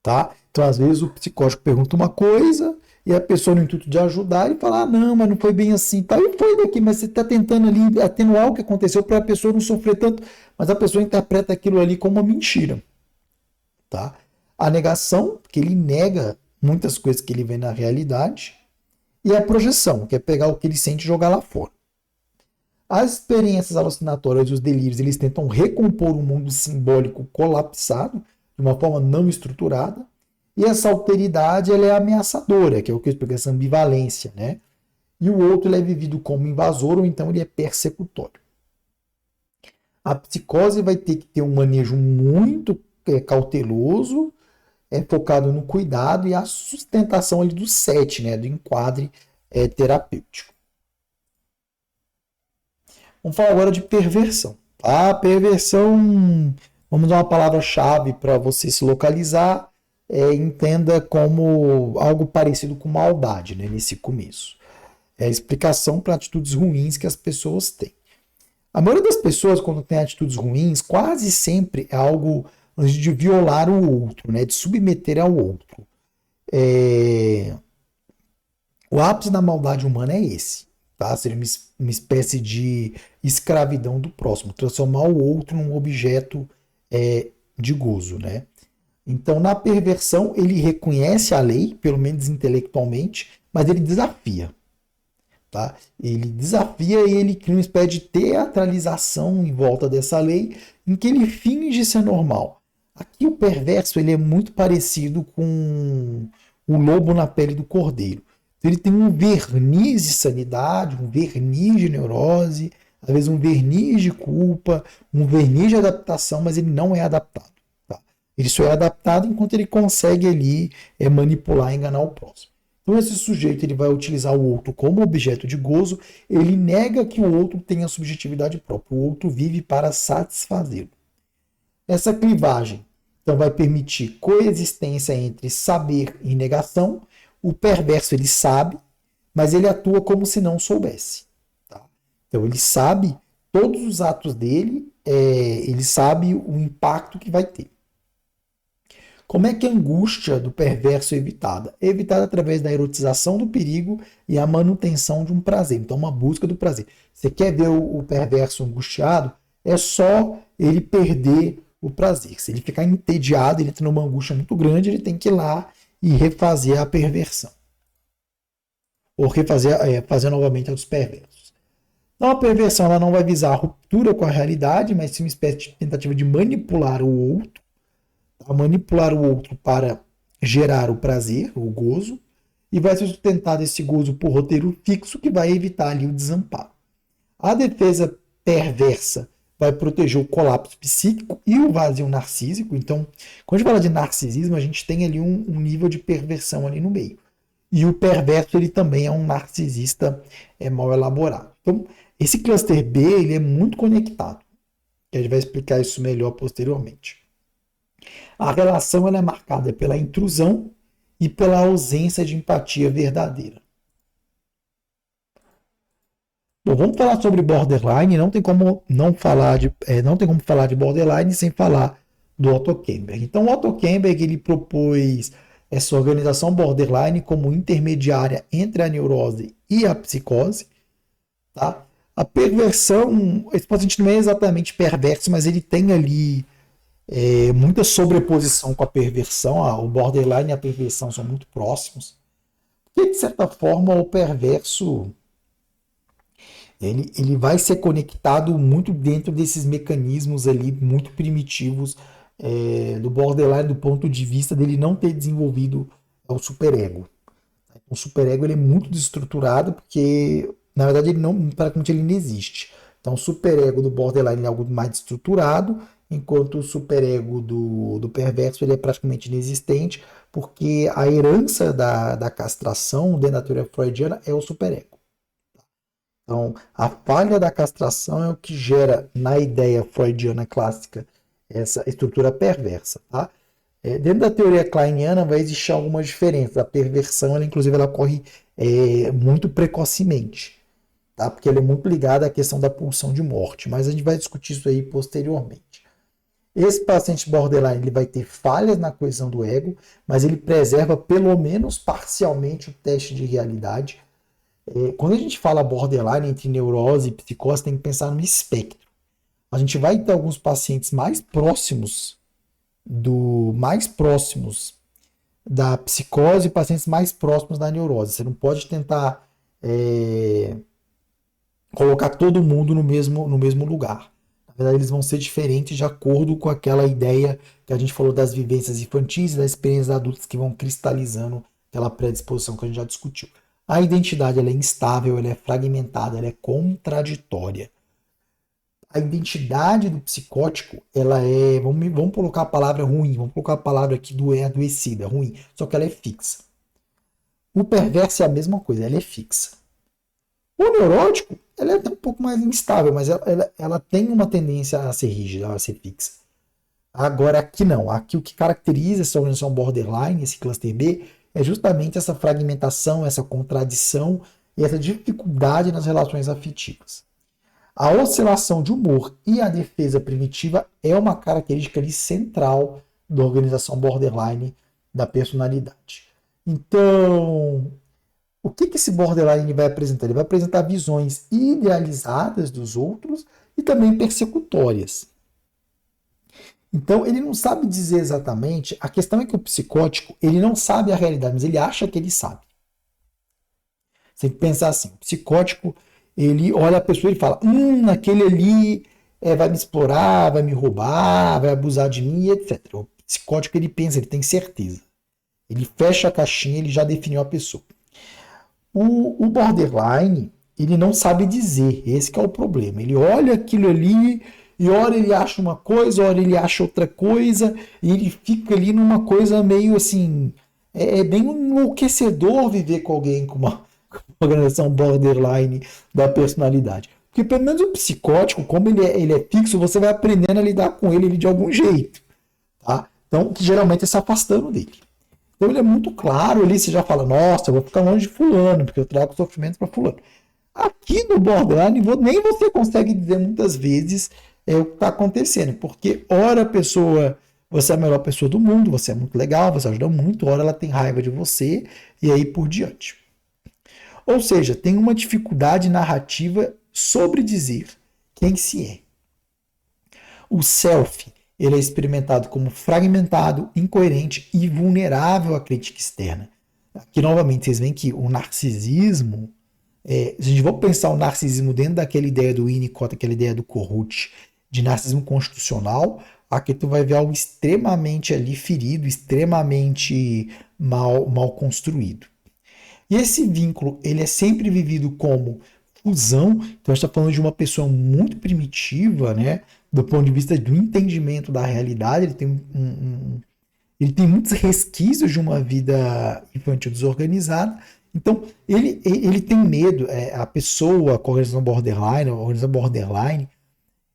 Tá? Então, às vezes, o psicótico pergunta uma coisa e a pessoa, no intuito de ajudar, ele fala: não, mas não foi bem assim. Tá? E foi daqui, mas você está tentando ali atenuar o que aconteceu para a pessoa não sofrer tanto, mas a pessoa interpreta aquilo ali como uma mentira. Tá? A negação, que ele nega muitas coisas que ele vê na realidade, e a projeção, que é pegar o que ele sente e jogar lá fora. As experiências alucinatórias e os delírios, eles tentam recompor um mundo simbólico colapsado, de uma forma não estruturada, e essa alteridade ela é ameaçadora, que é o que eu explico, essa ambivalência, né? E o outro ele é vivido como invasor, ou então ele é persecutório. A psicose vai ter que ter um manejo muito cauteloso, focado no cuidado e a sustentação ali do set, né, do enquadre terapêutico. Vamos falar agora de perversão. A perversão, vamos dar uma palavra-chave para você se localizar, entenda como algo parecido com maldade, né, nesse começo. É a explicação para atitudes ruins que as pessoas têm. A maioria das pessoas, quando tem atitudes ruins, quase sempre é algo de violar o outro, né? De submeter ao outro. O ápice da maldade humana é esse. Tá? Seria uma espécie de escravidão do próximo, transformar o outro num objeto de gozo. Né? Então, na perversão, ele reconhece a lei, pelo menos intelectualmente, mas ele desafia. Tá? Ele desafia e ele cria uma espécie de teatralização em volta dessa lei, em que ele finge ser normal. Aqui o perverso ele é muito parecido com o lobo na pele do cordeiro. Ele tem um verniz de sanidade, um verniz de neurose, às vezes um verniz de culpa, um verniz de adaptação, mas ele não é adaptado. Tá? Ele só é adaptado enquanto ele consegue ali manipular e enganar o próximo. Então esse sujeito ele vai utilizar o outro como objeto de gozo, ele nega que o outro tenha subjetividade própria, o outro vive para satisfazê-lo. Essa clivagem então vai permitir coexistência entre saber e negação. O perverso ele sabe, mas ele atua como se não soubesse. Tá? Então ele sabe todos os atos dele, ele sabe o impacto que vai ter. Como é que a angústia do perverso é evitada? É evitada através da erotização do perigo e a manutenção de um prazer. Então, uma busca do prazer. Você quer ver o perverso angustiado? É só ele perder o prazer. Se ele ficar entediado, ele entra numa angústia muito grande, ele tem que ir lá e refazer a perversão. Ou fazer novamente a dos perversos. Então a perversão ela não vai visar a ruptura com a realidade, mas sim uma espécie de tentativa de manipular o outro, tá? Manipular o outro para gerar o prazer, o gozo, e vai ser sustentado esse gozo por roteiro fixo que vai evitar ali o desamparo. A defesa perversa vai proteger o colapso psíquico e o vazio narcísico. Então, quando a gente fala de narcisismo, a gente tem ali um nível de perversão ali no meio. E o perverso ele também é um narcisista mal elaborado. Então, esse cluster B ele é muito conectado. A gente vai explicar isso melhor posteriormente. A relação ela é marcada pela intrusão e pela ausência de empatia verdadeira. Bom, vamos falar sobre borderline. Não tem como falar de borderline sem falar do Otto Kemberg. Então, o Otto Kemberg ele propôs essa organização borderline como intermediária entre a neurose e a psicose. Tá? A perversão, esse paciente não é exatamente perverso, mas ele tem ali muita sobreposição com a perversão. O borderline e a perversão são muito próximos. Porque, de certa forma, o perverso ele vai ser conectado muito dentro desses mecanismos ali muito primitivos do borderline do ponto de vista dele não ter desenvolvido o superego. O superego ele é muito desestruturado porque, na verdade, praticamente ele não existe. Então, o superego do borderline é algo mais estruturado, enquanto o superego do perverso ele é praticamente inexistente, porque a herança da castração dentro da teoria freudiana é o superego. Então, a falha da castração é o que gera, na ideia freudiana clássica, essa estrutura perversa. Tá? Dentro da teoria kleiniana vai existir algumas diferenças. A perversão, inclusive, ela ocorre muito precocemente, tá? Porque ela é muito ligada à questão da pulsão de morte. Mas a gente vai discutir isso aí posteriormente. Esse paciente borderline ele vai ter falhas na coesão do ego, mas ele preserva pelo menos parcialmente o teste de realidade. Quando a gente fala borderline entre neurose e psicose, tem que pensar no espectro. A gente vai ter alguns pacientes mais próximos da psicose e pacientes mais próximos da neurose. Você não pode tentar colocar todo mundo no mesmo lugar. Na verdade, eles vão ser diferentes de acordo com aquela ideia que a gente falou das vivências infantis e das experiências adultas que vão cristalizando aquela predisposição que a gente já discutiu. A identidade ela é instável, ela é fragmentada, ela é contraditória. A identidade do psicótico, ela é... Vamos colocar a palavra ruim, vamos colocar a palavra aqui adoecida, ruim, só que ela é fixa. O perverso é a mesma coisa, ela é fixa. O neurótico, ela é até um pouco mais instável, mas ela tem uma tendência a ser rígida, a ser fixa. Agora, aqui não. Aqui o que caracteriza essa organização borderline, esse cluster B, é justamente essa fragmentação, essa contradição e essa dificuldade nas relações afetivas. A oscilação de humor e a defesa primitiva é uma característica ali central da organização borderline da personalidade. Então, o que esse borderline vai apresentar? Ele vai apresentar visões idealizadas dos outros e também persecutórias. Então, ele não sabe dizer exatamente. A questão é que o psicótico, ele não sabe a realidade, mas ele acha que ele sabe. Você tem que pensar assim, o psicótico, ele olha a pessoa e fala, aquele ali vai me explorar, vai me roubar, vai abusar de mim, etc. O psicótico, ele pensa, ele tem certeza. Ele fecha a caixinha, ele já definiu a pessoa. O borderline, ele não sabe dizer, esse que é o problema. Ele olha aquilo ali e hora ele acha uma coisa, hora ele acha outra coisa, e ele fica ali numa coisa meio assim, é bem enlouquecedor viver com alguém com uma organização borderline da personalidade. Porque pelo menos o psicótico, como ele é fixo, você vai aprendendo a lidar com ele de algum jeito. Tá? Então, que geralmente é se afastando dele. Então ele é muito claro ali, você já fala, nossa, eu vou ficar longe de fulano, porque eu trago sofrimento para fulano. Aqui no borderline, nem você consegue dizer muitas vezes o que está acontecendo, porque ora a pessoa, você é a melhor pessoa do mundo, você é muito legal, você ajuda muito, ora ela tem raiva de você, e aí por diante. Ou seja, tem uma dificuldade narrativa sobre dizer quem se é. O self, ele é experimentado como fragmentado, incoerente e vulnerável à crítica externa. Aqui, novamente, vocês veem que o narcisismo, se a gente for pensar o narcisismo dentro daquela ideia do Winnicott, aquela ideia do Corrute, de narcisismo constitucional, aqui tu vai ver algo extremamente ali ferido, extremamente mal construído. E esse vínculo, ele é sempre vivido como fusão. Então a gente está falando de uma pessoa muito primitiva, né? Do ponto de vista do entendimento da realidade, ele tem ele tem muitos resquícios de uma vida infantil desorganizada. Então, ele tem medo, a pessoa com a organização borderline,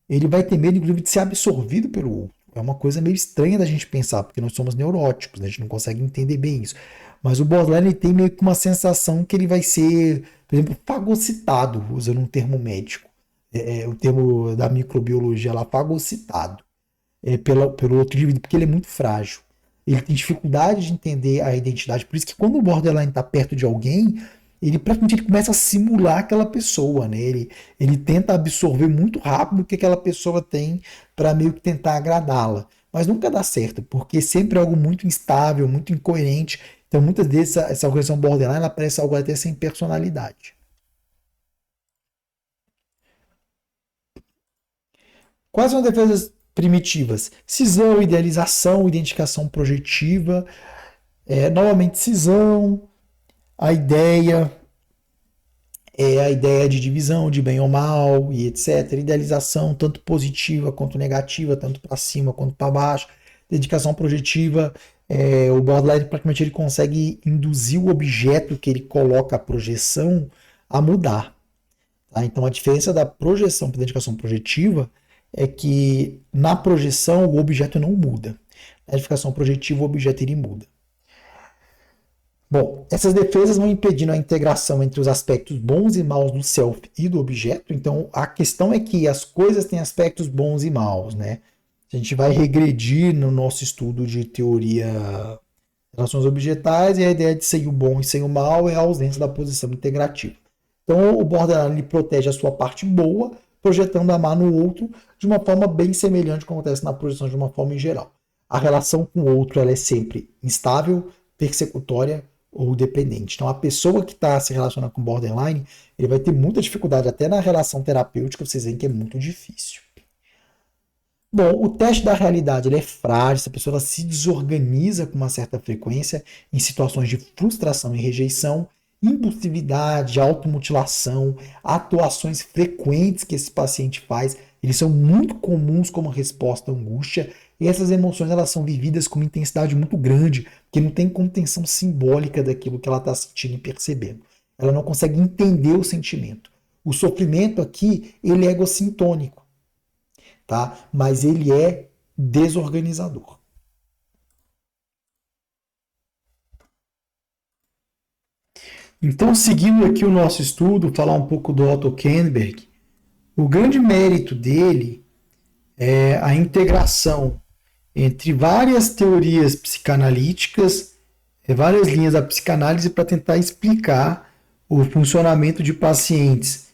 ele vai ter medo, inclusive, de ser absorvido pelo outro. É uma coisa meio estranha da gente pensar, porque nós somos neuróticos, né? A gente não consegue entender bem isso. Mas o borderline tem meio que uma sensação que ele vai ser, por exemplo, fagocitado, usando um termo médico. O termo da microbiologia lá, fagocitado. Pelo outro indivíduo, porque ele é muito frágil. Ele tem dificuldade de entender a identidade. Por isso que quando o borderline está perto de alguém, ele praticamente ele começa a simular aquela pessoa, né? Ele tenta absorver muito rápido o que aquela pessoa tem para meio que tentar agradá-la. Mas nunca dá certo, porque sempre é algo muito instável, muito incoerente. Então, muitas vezes, essa organização borderline ela parece algo até sem personalidade. Quais são as defesas primitivas? Cisão, idealização, identificação projetiva, novamente cisão, a ideia, a ideia de divisão, de bem ou mal, e etc. Idealização, tanto positiva quanto negativa, tanto para cima quanto para baixo. Dedicação projetiva, o borderline praticamente ele consegue induzir o objeto que ele coloca a projeção a mudar. Tá? Então a diferença da projeção para a dedicação projetiva é que na projeção o objeto não muda. Na edificação projetiva o objeto ele muda. Bom, essas defesas vão impedindo a integração entre os aspectos bons e maus do self e do objeto. Então, a questão é que as coisas têm aspectos bons e maus, né? A gente vai regredir no nosso estudo de teoria de relações objetais e a ideia de sem o bom e sem o mal é a ausência da posição integrativa. Então, o borderline ele protege a sua parte boa, projetando a má no outro de uma forma bem semelhante ao que acontece na projeção de uma forma em geral. A relação com o outro ela é sempre instável, persecutória ou dependente. Então, a pessoa que está se relacionando com borderline, ele vai ter muita dificuldade, até na relação terapêutica, vocês veem que é muito difícil. Bom, o teste da realidade ele é frágil, essa pessoa ela se desorganiza com uma certa frequência em situações de frustração e rejeição, impulsividade, automutilação, atuações frequentes que esse paciente faz, eles são muito comuns como resposta à angústia, e essas emoções elas são vividas com uma intensidade muito grande, que não tem contenção simbólica daquilo que ela está sentindo e percebendo. Ela não consegue entender o sentimento. O sofrimento aqui, ele é egossintônico, tá? Mas ele é desorganizador. Então, seguindo aqui o nosso estudo, falar um pouco do Otto Kernberg, o grande mérito dele é a integração entre várias teorias psicanalíticas, várias linhas da psicanálise para tentar explicar o funcionamento de pacientes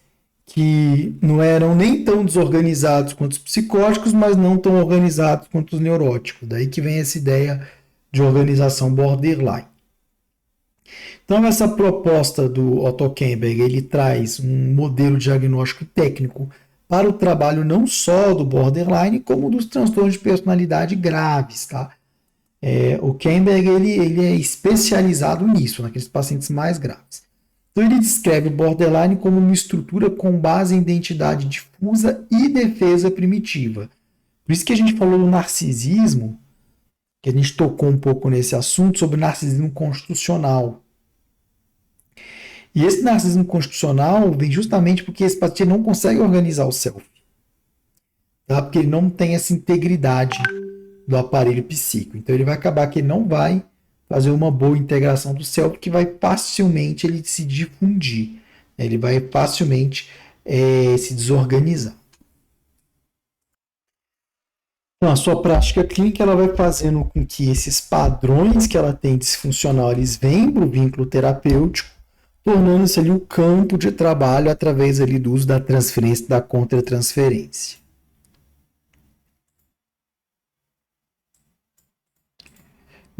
que não eram nem tão desorganizados quanto os psicóticos, mas não tão organizados quanto os neuróticos. Daí que vem essa ideia de organização borderline. Então, essa proposta do Otto Kernberg, ele traz um modelo diagnóstico técnico para o trabalho não só do borderline, como dos transtornos de personalidade graves. Tá? O Kernberg ele é especializado nisso, naqueles pacientes mais graves. Então, ele descreve o borderline como uma estrutura com base em identidade difusa e defesa primitiva. Por isso que a gente falou do narcisismo, que a gente tocou um pouco nesse assunto, sobre o narcisismo constitucional. E esse narcisismo constitucional vem justamente porque esse paciente não consegue organizar o self. Tá? Porque ele não tem essa integridade do aparelho psíquico. Então ele vai acabar que ele não vai fazer uma boa integração do self, que vai facilmente ele se difundir. Ele vai facilmente se desorganizar. Então, a sua prática clínica ela vai fazendo com que esses padrões que ela tem disfuncional eles venham para o vínculo terapêutico, tornando-se ali o campo de trabalho através ali do uso da transferência e da contratransferência.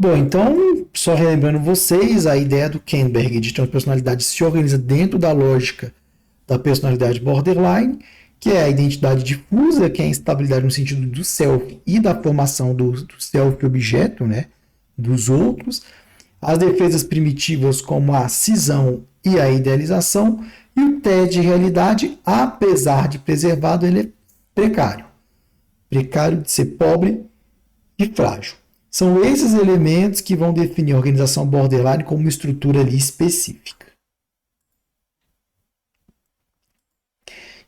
Bom, então, só relembrando vocês, a ideia do Kernberg de transpersonalidade se organiza dentro da lógica da personalidade borderline, que é a identidade difusa, que é a instabilidade no sentido do self e da formação do self-objeto, né, dos outros, as defesas primitivas como a cisão e a idealização, e o teste de realidade, apesar de preservado, ele é precário. Precário de ser pobre e frágil. São esses elementos que vão definir a organização borderline como uma estrutura ali específica.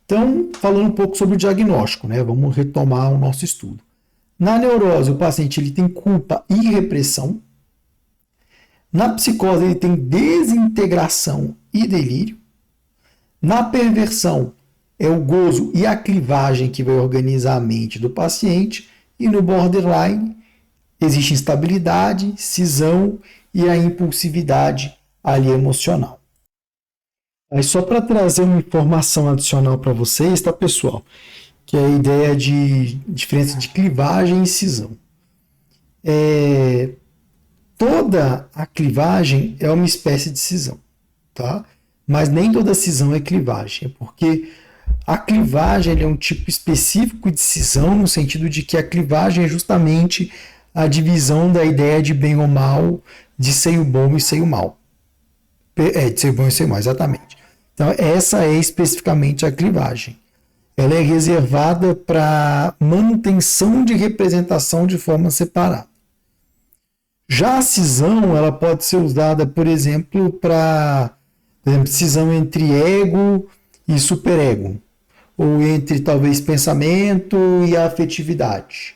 Então, falando um pouco sobre o diagnóstico, né? Vamos retomar o nosso estudo. Na neurose, o paciente ele tem culpa e repressão. Na psicose, ele tem desintegração e delírio. Na perversão, é o gozo e a clivagem que vai organizar a mente do paciente. E no borderline, existe instabilidade, cisão e a impulsividade ali emocional. Aí só para trazer uma informação adicional para vocês, tá, pessoal? Que é a ideia de diferença de clivagem e cisão. Toda a clivagem é uma espécie de cisão, tá? Mas nem toda cisão é clivagem, porque a clivagem é um tipo específico de cisão, no sentido de que a clivagem é justamente a divisão da ideia de bem ou mal, de seio bom e seio mal. De seio bom e seio mal, exatamente. Então, essa é especificamente a clivagem. Ela é reservada para manutenção de representação de forma separada. Já a cisão, ela pode ser usada, por exemplo, para cisão entre ego e superego, ou entre talvez pensamento e afetividade.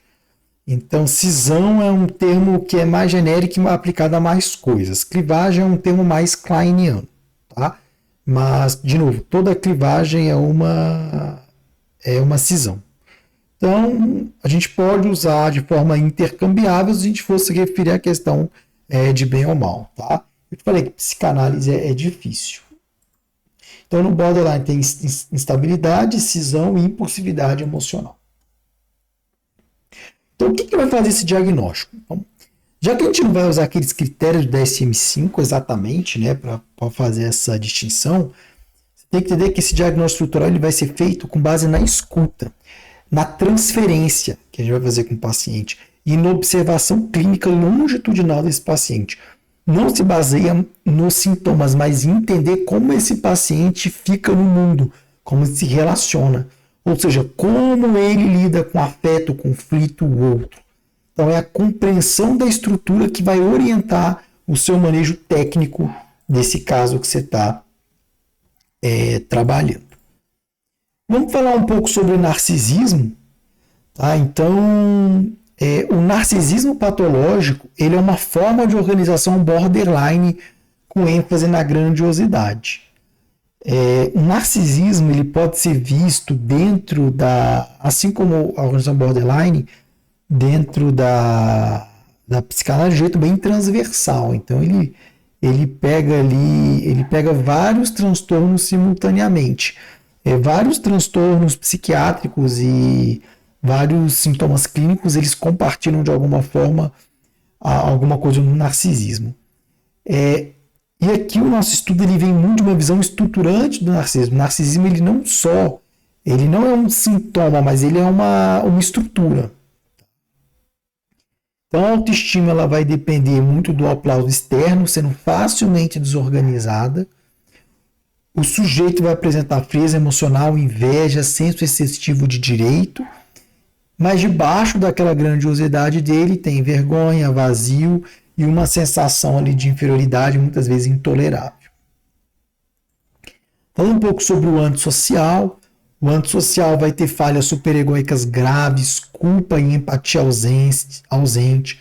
Então, cisão é um termo que é mais genérico e aplicado a mais coisas. Clivagem é um termo mais kleiniano, tá? Mas, de novo, toda clivagem é uma cisão. Então, a gente pode usar de forma intercambiável se a gente fosse referir à questão de bem ou mal, tá? Eu te falei que psicanálise é difícil. Então, no borderline tem instabilidade, cisão e impulsividade emocional. Então, o que vai fazer esse diagnóstico? Então, já que a gente não vai usar aqueles critérios do DSM-5 exatamente, né, para fazer essa distinção, você tem que entender que esse diagnóstico estrutural ele vai ser feito com base na escuta, na transferência que a gente vai fazer com o paciente e na observação clínica longitudinal desse paciente. Não se baseia nos sintomas, mas em entender como esse paciente fica no mundo, como ele se relaciona. Ou seja, como ele lida com afeto, conflito, o outro. Então, é a compreensão da estrutura que vai orientar o seu manejo técnico desse caso que você está trabalhando. Vamos falar um pouco sobre narcisismo. Tá? Então, o narcisismo patológico ele é uma forma de organização borderline com ênfase na grandiosidade. O narcisismo ele pode ser visto dentro assim como a organização borderline, dentro da psicanálise de jeito bem transversal. Então ele pega vários transtornos simultaneamente, vários transtornos psiquiátricos e vários sintomas clínicos, eles compartilham de alguma forma alguma coisa no narcisismo. E aqui o nosso estudo ele vem muito de uma visão estruturante do narcisismo. O narcisismo ele não é um sintoma, mas ele é uma estrutura. Então a autoestima ela vai depender muito do aplauso externo, sendo facilmente desorganizada. O sujeito vai apresentar frieza emocional, inveja, senso excessivo de direito, mas debaixo daquela grandiosidade dele tem vergonha, vazio e uma sensação ali de inferioridade, muitas vezes intolerável. Falando um pouco sobre o antissocial, o antissocial vai ter falhas superegóicas graves, culpa e empatia ausente.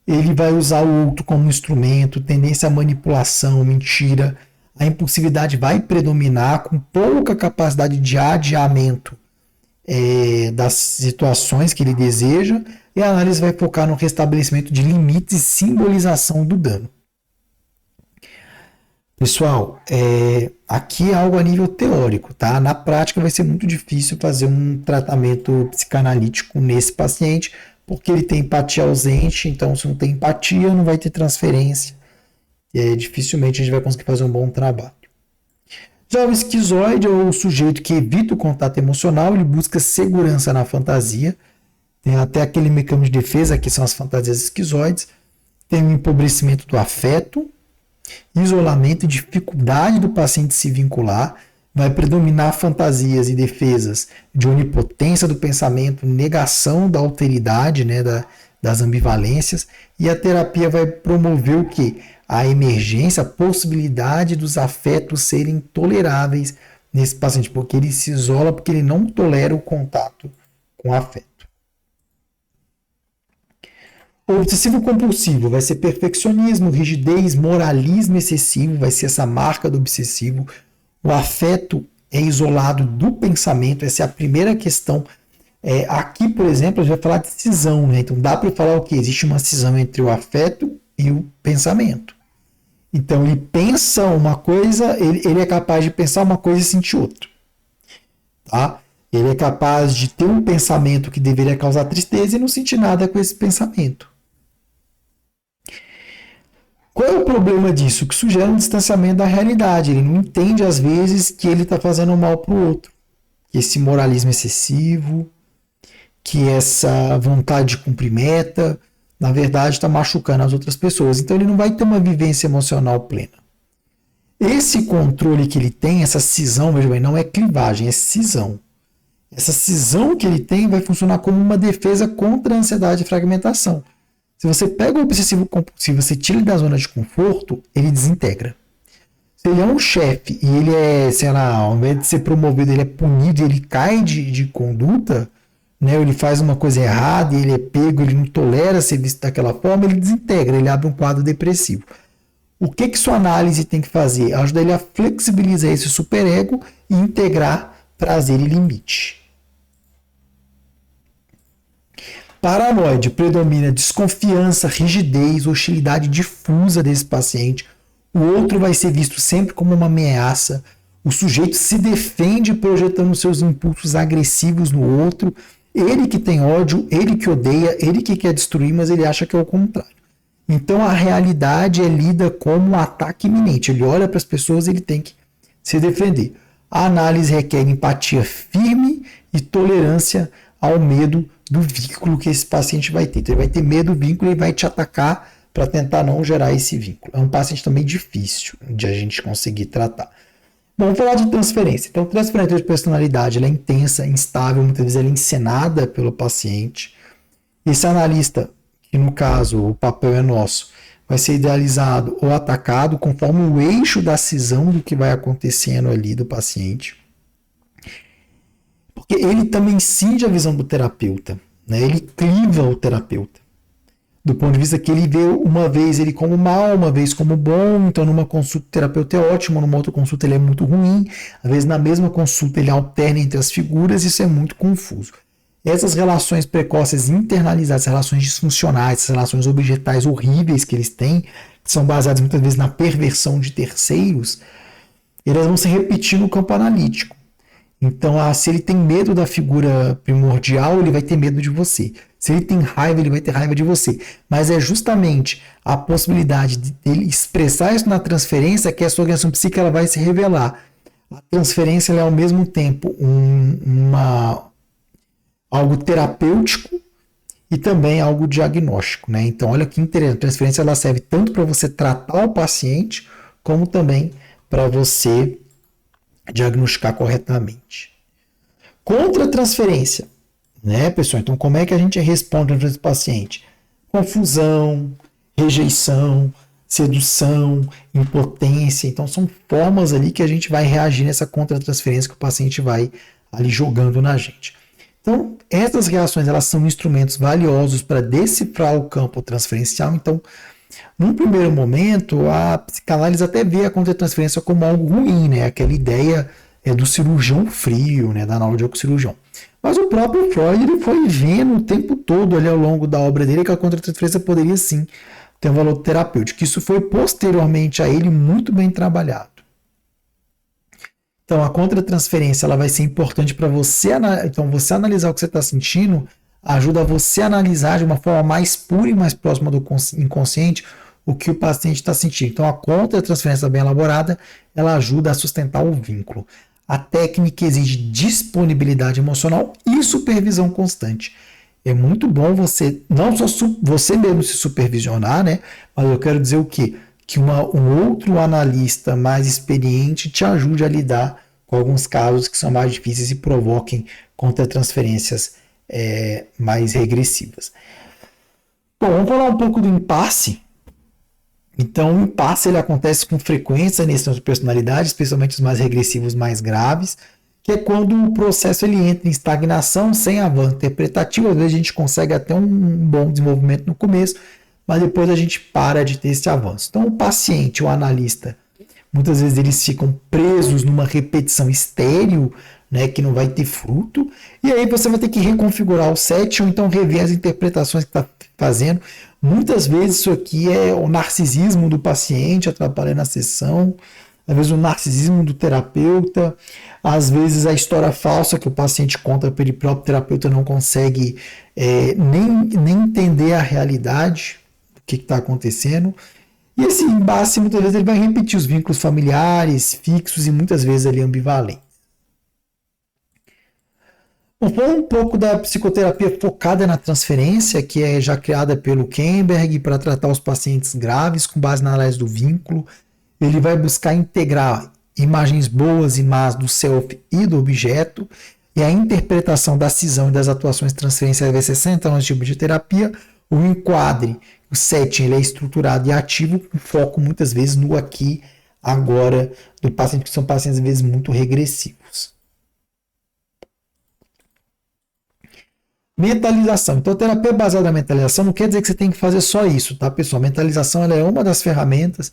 Ele vai usar o outro como instrumento, tendência à manipulação, mentira. A impulsividade vai predominar com pouca capacidade de adiamento das situações que ele deseja, e a análise vai focar no restabelecimento de limites e simbolização do dano. Pessoal, aqui é algo a nível teórico, tá? Na prática vai ser muito difícil fazer um tratamento psicanalítico nesse paciente, porque ele tem empatia ausente, então se não tem empatia, não vai ter transferência. Dificilmente a gente vai conseguir fazer um bom trabalho. Já o esquizoide é o sujeito que evita o contato emocional, ele busca segurança na fantasia. Tem até aquele mecanismo de defesa, que são as fantasias esquizoides. Tem o empobrecimento do afeto, isolamento e dificuldade do paciente se vincular. Vai predominar fantasias e defesas de onipotência do pensamento, negação da alteridade, né, das ambivalências. E a terapia vai promover o quê? A emergência, a possibilidade dos afetos serem toleráveis nesse paciente, porque ele se isola, porque ele não tolera o contato com o afeto. O obsessivo compulsivo vai ser perfeccionismo, rigidez, moralismo excessivo, vai ser essa marca do obsessivo. O afeto é isolado do pensamento, essa é a primeira questão. Aqui, por exemplo, a gente vai falar de cisão, né? Então dá para falar o que? Existe uma cisão entre o afeto e o pensamento. Então ele pensa uma coisa, ele é capaz de pensar uma coisa e sentir outra. Tá? Ele é capaz de ter um pensamento que deveria causar tristeza e não sentir nada com esse pensamento. Qual é o problema disso? Que sugere um distanciamento da realidade. Ele não entende, às vezes, que ele está fazendo mal para o outro. Que esse moralismo excessivo, que essa vontade de cumprir meta, na verdade, está machucando as outras pessoas. Então, ele não vai ter uma vivência emocional plena. Esse controle que ele tem, essa cisão, veja bem, não é clivagem, é cisão. Essa cisão que ele tem vai funcionar como uma defesa contra a ansiedade e fragmentação. Se você pega o obsessivo compulsivo, você tira ele da zona de conforto, ele desintegra. Se ele é um chefe e ele é, sei lá, ao invés de ser promovido, ele é punido e ele cai de conduta, né, ele faz uma coisa errada e ele é pego, ele não tolera ser visto daquela forma, ele desintegra, ele abre um quadro depressivo. O que sua análise tem que fazer? Ajudar ele a flexibilizar esse superego e integrar prazer e limite. Paranoide predomina desconfiança, rigidez, hostilidade difusa desse paciente. O outro vai ser visto sempre como uma ameaça. O sujeito se defende projetando seus impulsos agressivos no outro. Ele que tem ódio, ele que odeia, ele que quer destruir, mas ele acha que é o contrário. Então a realidade é lida como um ataque iminente. Ele olha para as pessoas e ele tem que se defender. A análise requer empatia firme e tolerância ao medo do vínculo que esse paciente vai ter. Então, ele vai ter medo do vínculo e vai te atacar para tentar não gerar esse vínculo. É um paciente também difícil de a gente conseguir tratar. Bom, vamos falar de transferência. Então, transferência de personalidade ela é intensa, instável, muitas vezes ela é encenada pelo paciente. Esse analista, que no caso o papel é nosso, vai ser idealizado ou atacado conforme o eixo da cisão do que vai acontecendo ali do paciente. Porque ele também incide a visão do terapeuta, né? Ele cliva o terapeuta. Do ponto de vista que ele vê uma vez ele como mal, uma vez como bom, então numa consulta o terapeuta é ótimo, numa outra consulta ele é muito ruim, às vezes na mesma consulta ele alterna entre as figuras, isso é muito confuso. Essas relações precoces internalizadas, relações disfuncionais, essas relações objetais horríveis que eles têm, que são baseadas muitas vezes na perversão de terceiros, elas vão se repetir no campo analítico. Então, se ele tem medo da figura primordial, ele vai ter medo de você. Se ele tem raiva, ele vai ter raiva de você. Mas é justamente a possibilidade de ele expressar isso na transferência que a sua organização psíquica ela vai se revelar. A transferência ela é ao mesmo tempo algo terapêutico e também algo diagnóstico, né? Então, olha que interessante. A transferência ela serve tanto para você tratar o paciente, como também para você diagnosticar corretamente. Contra a transferência, né, pessoal? Então, como é que a gente responde ao paciente? Confusão, rejeição, sedução, impotência. Então, são formas ali que a gente vai reagir nessa contra-transferência que o paciente vai ali jogando na gente. Então, essas reações elas são instrumentos valiosos para decifrar o campo transferencial. Então, num primeiro momento, a psicanálise até vê a contra-transferência como algo ruim, né? Aquela ideia do cirurgião frio, né? Da cirurgião. Mas o próprio Freud ele foi vendo o tempo todo ali ao longo da obra dele que a contra-transferência poderia sim ter um valor terapêutico. Isso foi posteriormente a ele muito bem trabalhado. Então a contra-transferência ela vai ser importante para você, então, você analisar o que você está sentindo, ajuda você a analisar de uma forma mais pura e mais próxima do inconsciente o que o paciente está sentindo. Então, a contra-transferência bem elaborada, ela ajuda a sustentar o vínculo. A técnica exige disponibilidade emocional e supervisão constante. É muito bom você, não só você mesmo se supervisionar, né? Mas eu quero dizer o quê? Que um outro analista mais experiente te ajude a lidar com alguns casos que são mais difíceis e provoquem contra-transferências mais regressivas. Bom, vamos falar um pouco do impasse. Então, o impasse ele acontece com frequência nesse tipo de personalidade, especialmente os mais regressivos, mais graves, que é quando o processo ele entra em estagnação, sem avanço interpretativo. Às vezes a gente consegue até um bom desenvolvimento no começo, mas depois a gente para de ter esse avanço. Então, o paciente, o analista, muitas vezes eles ficam presos numa repetição estéril, né, que não vai ter fruto, e aí você vai ter que reconfigurar o set ou então rever as interpretações que está fazendo. Muitas vezes isso aqui é o narcisismo do paciente atrapalhando a sessão, às vezes o narcisismo do terapeuta, às vezes a história falsa que o paciente conta para ele próprio, o terapeuta não consegue nem entender a realidade, o que está acontecendo. E esse embate, muitas vezes, ele vai repetir os vínculos familiares, fixos e muitas vezes ali ambivalentes. Vamos falar um pouco da psicoterapia focada na transferência, que é já criada pelo Kemberg para tratar os pacientes graves com base na análise do vínculo. Ele vai buscar integrar imagens boas e más do self e do objeto, e a interpretação da cisão e das atuações de transferência vai ser central nesse tipo de terapia. O enquadre, o setting, ele é estruturado e ativo, com foco muitas vezes no aqui, agora, do paciente, que são pacientes às vezes muito regressivos. Mentalização. Então, terapia baseada na mentalização não quer dizer que você tem que fazer só isso, tá, pessoal? A mentalização ela é uma das ferramentas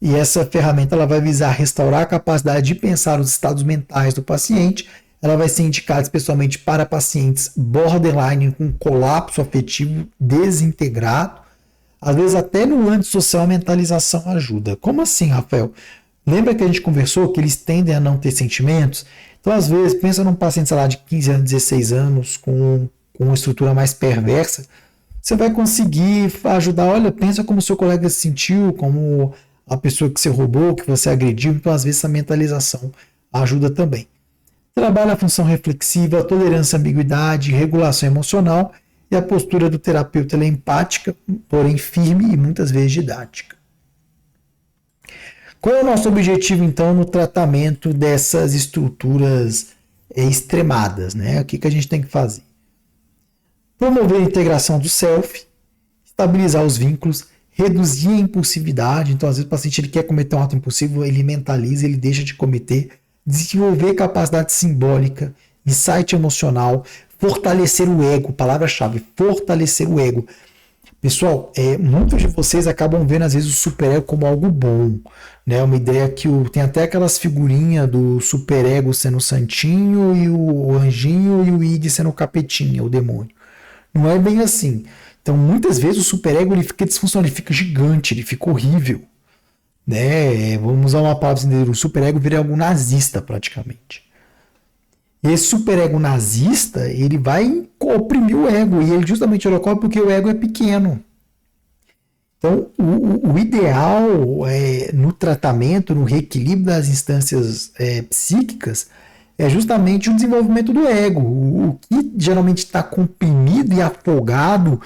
e essa ferramenta ela vai visar restaurar a capacidade de pensar os estados mentais do paciente. Ela vai ser indicada especialmente para pacientes borderline com colapso afetivo desintegrado. Às vezes até no antissocial a mentalização ajuda. Como assim, Rafael? Lembra que a gente conversou que eles tendem a não ter sentimentos? Então, às vezes, pensa num paciente, sei lá, de 15 anos, 16 anos, com uma estrutura mais perversa, você vai conseguir ajudar, olha, pensa como o seu colega se sentiu, como a pessoa que você roubou, que você agrediu, então às vezes a mentalização ajuda também. Trabalha a função reflexiva, tolerância à ambiguidade, regulação emocional, e a postura do terapeuta é empática, porém firme e muitas vezes didática. Qual é o nosso objetivo, então, no tratamento dessas estruturas extremadas, né? O que a gente tem que fazer? Promover a integração do self, estabilizar os vínculos, reduzir a impulsividade. Então, às vezes, o paciente ele quer cometer um ato impulsivo, ele mentaliza, ele deixa de cometer. Desenvolver capacidade simbólica, insight emocional, fortalecer o ego. Palavra-chave, fortalecer o ego. Pessoal, muitos de vocês acabam vendo, às vezes, o superego como algo bom. Né? Uma ideia que tem até aquelas figurinhas do superego sendo o santinho, e o anjinho, e o id sendo o capetinha, o demônio. Não é bem assim. Então, muitas vezes, o superego ele fica disfuncional, ele fica gigante, ele fica horrível. Né? Vamos usar uma palavra assim, o superego vira algo nazista, praticamente. Esse superego nazista, ele vai oprimir o ego, e ele justamente ocorre porque o ego é pequeno. Então, o ideal no tratamento, no reequilíbrio das instâncias psíquicas, é justamente o desenvolvimento do ego, o que geralmente está comprimido e afogado,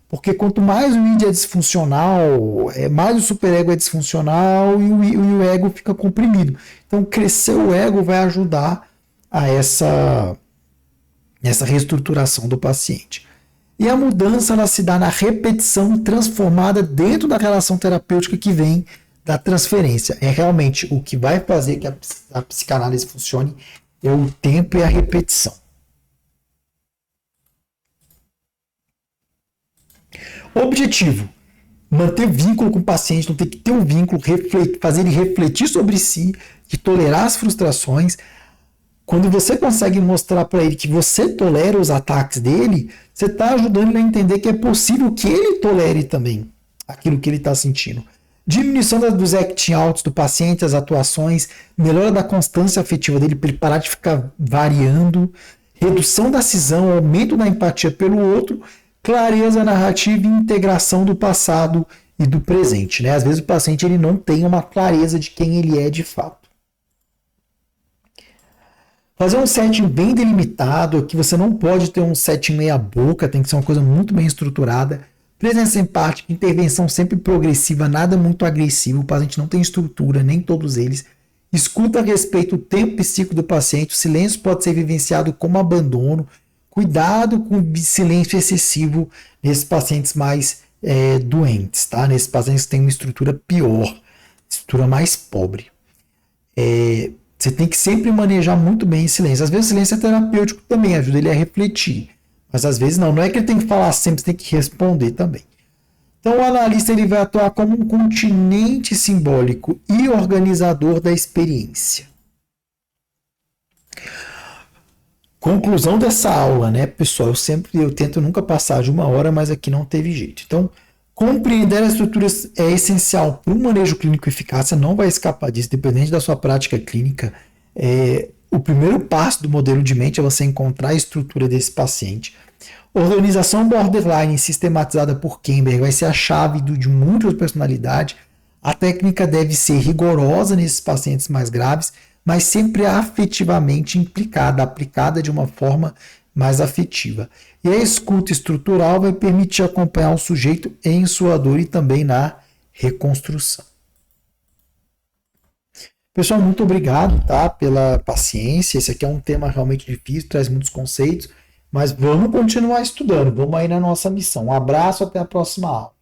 porque quanto mais o id é disfuncional, mais o superego é disfuncional e o ego fica comprimido. Então, crescer o ego vai ajudar a essa reestruturação do paciente. E a mudança ela se dá na repetição transformada dentro da relação terapêutica que vem da transferência. É realmente o que vai fazer que a psicanálise funcione, é o tempo e a repetição. Objetivo: manter vínculo com o paciente, não ter que ter um vínculo, fazer ele refletir sobre si, de tolerar as frustrações. Quando você consegue mostrar para ele que você tolera os ataques dele, você está ajudando ele a entender que é possível que ele tolere também aquilo que ele está sentindo. Diminuição dos acting outs do paciente, as atuações, melhora da constância afetiva dele para ele parar de ficar variando, redução da cisão, aumento da empatia pelo outro, clareza narrativa e integração do passado e do presente, né? Às vezes o paciente ele não tem uma clareza de quem ele é de fato. Fazer um setting bem delimitado, aqui você não pode ter um setting meia boca, tem que ser uma coisa muito bem estruturada. Presença empática, intervenção sempre progressiva, nada muito agressivo, o paciente não tem estrutura, nem todos eles. Escuta a respeito do tempo psíquico do paciente, o silêncio pode ser vivenciado como abandono. Cuidado com o silêncio excessivo nesses pacientes mais doentes, tá? Nesses pacientes que têm uma estrutura pior, estrutura mais pobre. Você tem que sempre manejar muito bem esse silêncio. Às vezes o silêncio é terapêutico também, ajuda ele a refletir. Mas às vezes não é que ele tem que falar sempre, você tem que responder também. Então o analista ele vai atuar como um continente simbólico e organizador da experiência. Conclusão dessa aula, né, pessoal? Eu tento nunca passar de 1 hora, mas aqui não teve jeito. Então, compreender as estruturas é essencial para o manejo clínico eficaz, você não vai escapar disso, dependente da sua prática clínica. O primeiro passo do modelo de mente é você encontrar a estrutura desse paciente. Organização borderline sistematizada por Kemper vai ser a chave de múltiplas personalidades. A técnica deve ser rigorosa nesses pacientes mais graves, mas sempre afetivamente aplicada de uma forma mais afetiva. E a escuta estrutural vai permitir acompanhar o sujeito em sua dor e também na reconstrução. Pessoal, muito obrigado, tá, pela paciência. Esse aqui é um tema realmente difícil, traz muitos conceitos, mas vamos continuar estudando, vamos aí na nossa missão. Um abraço, até a próxima aula.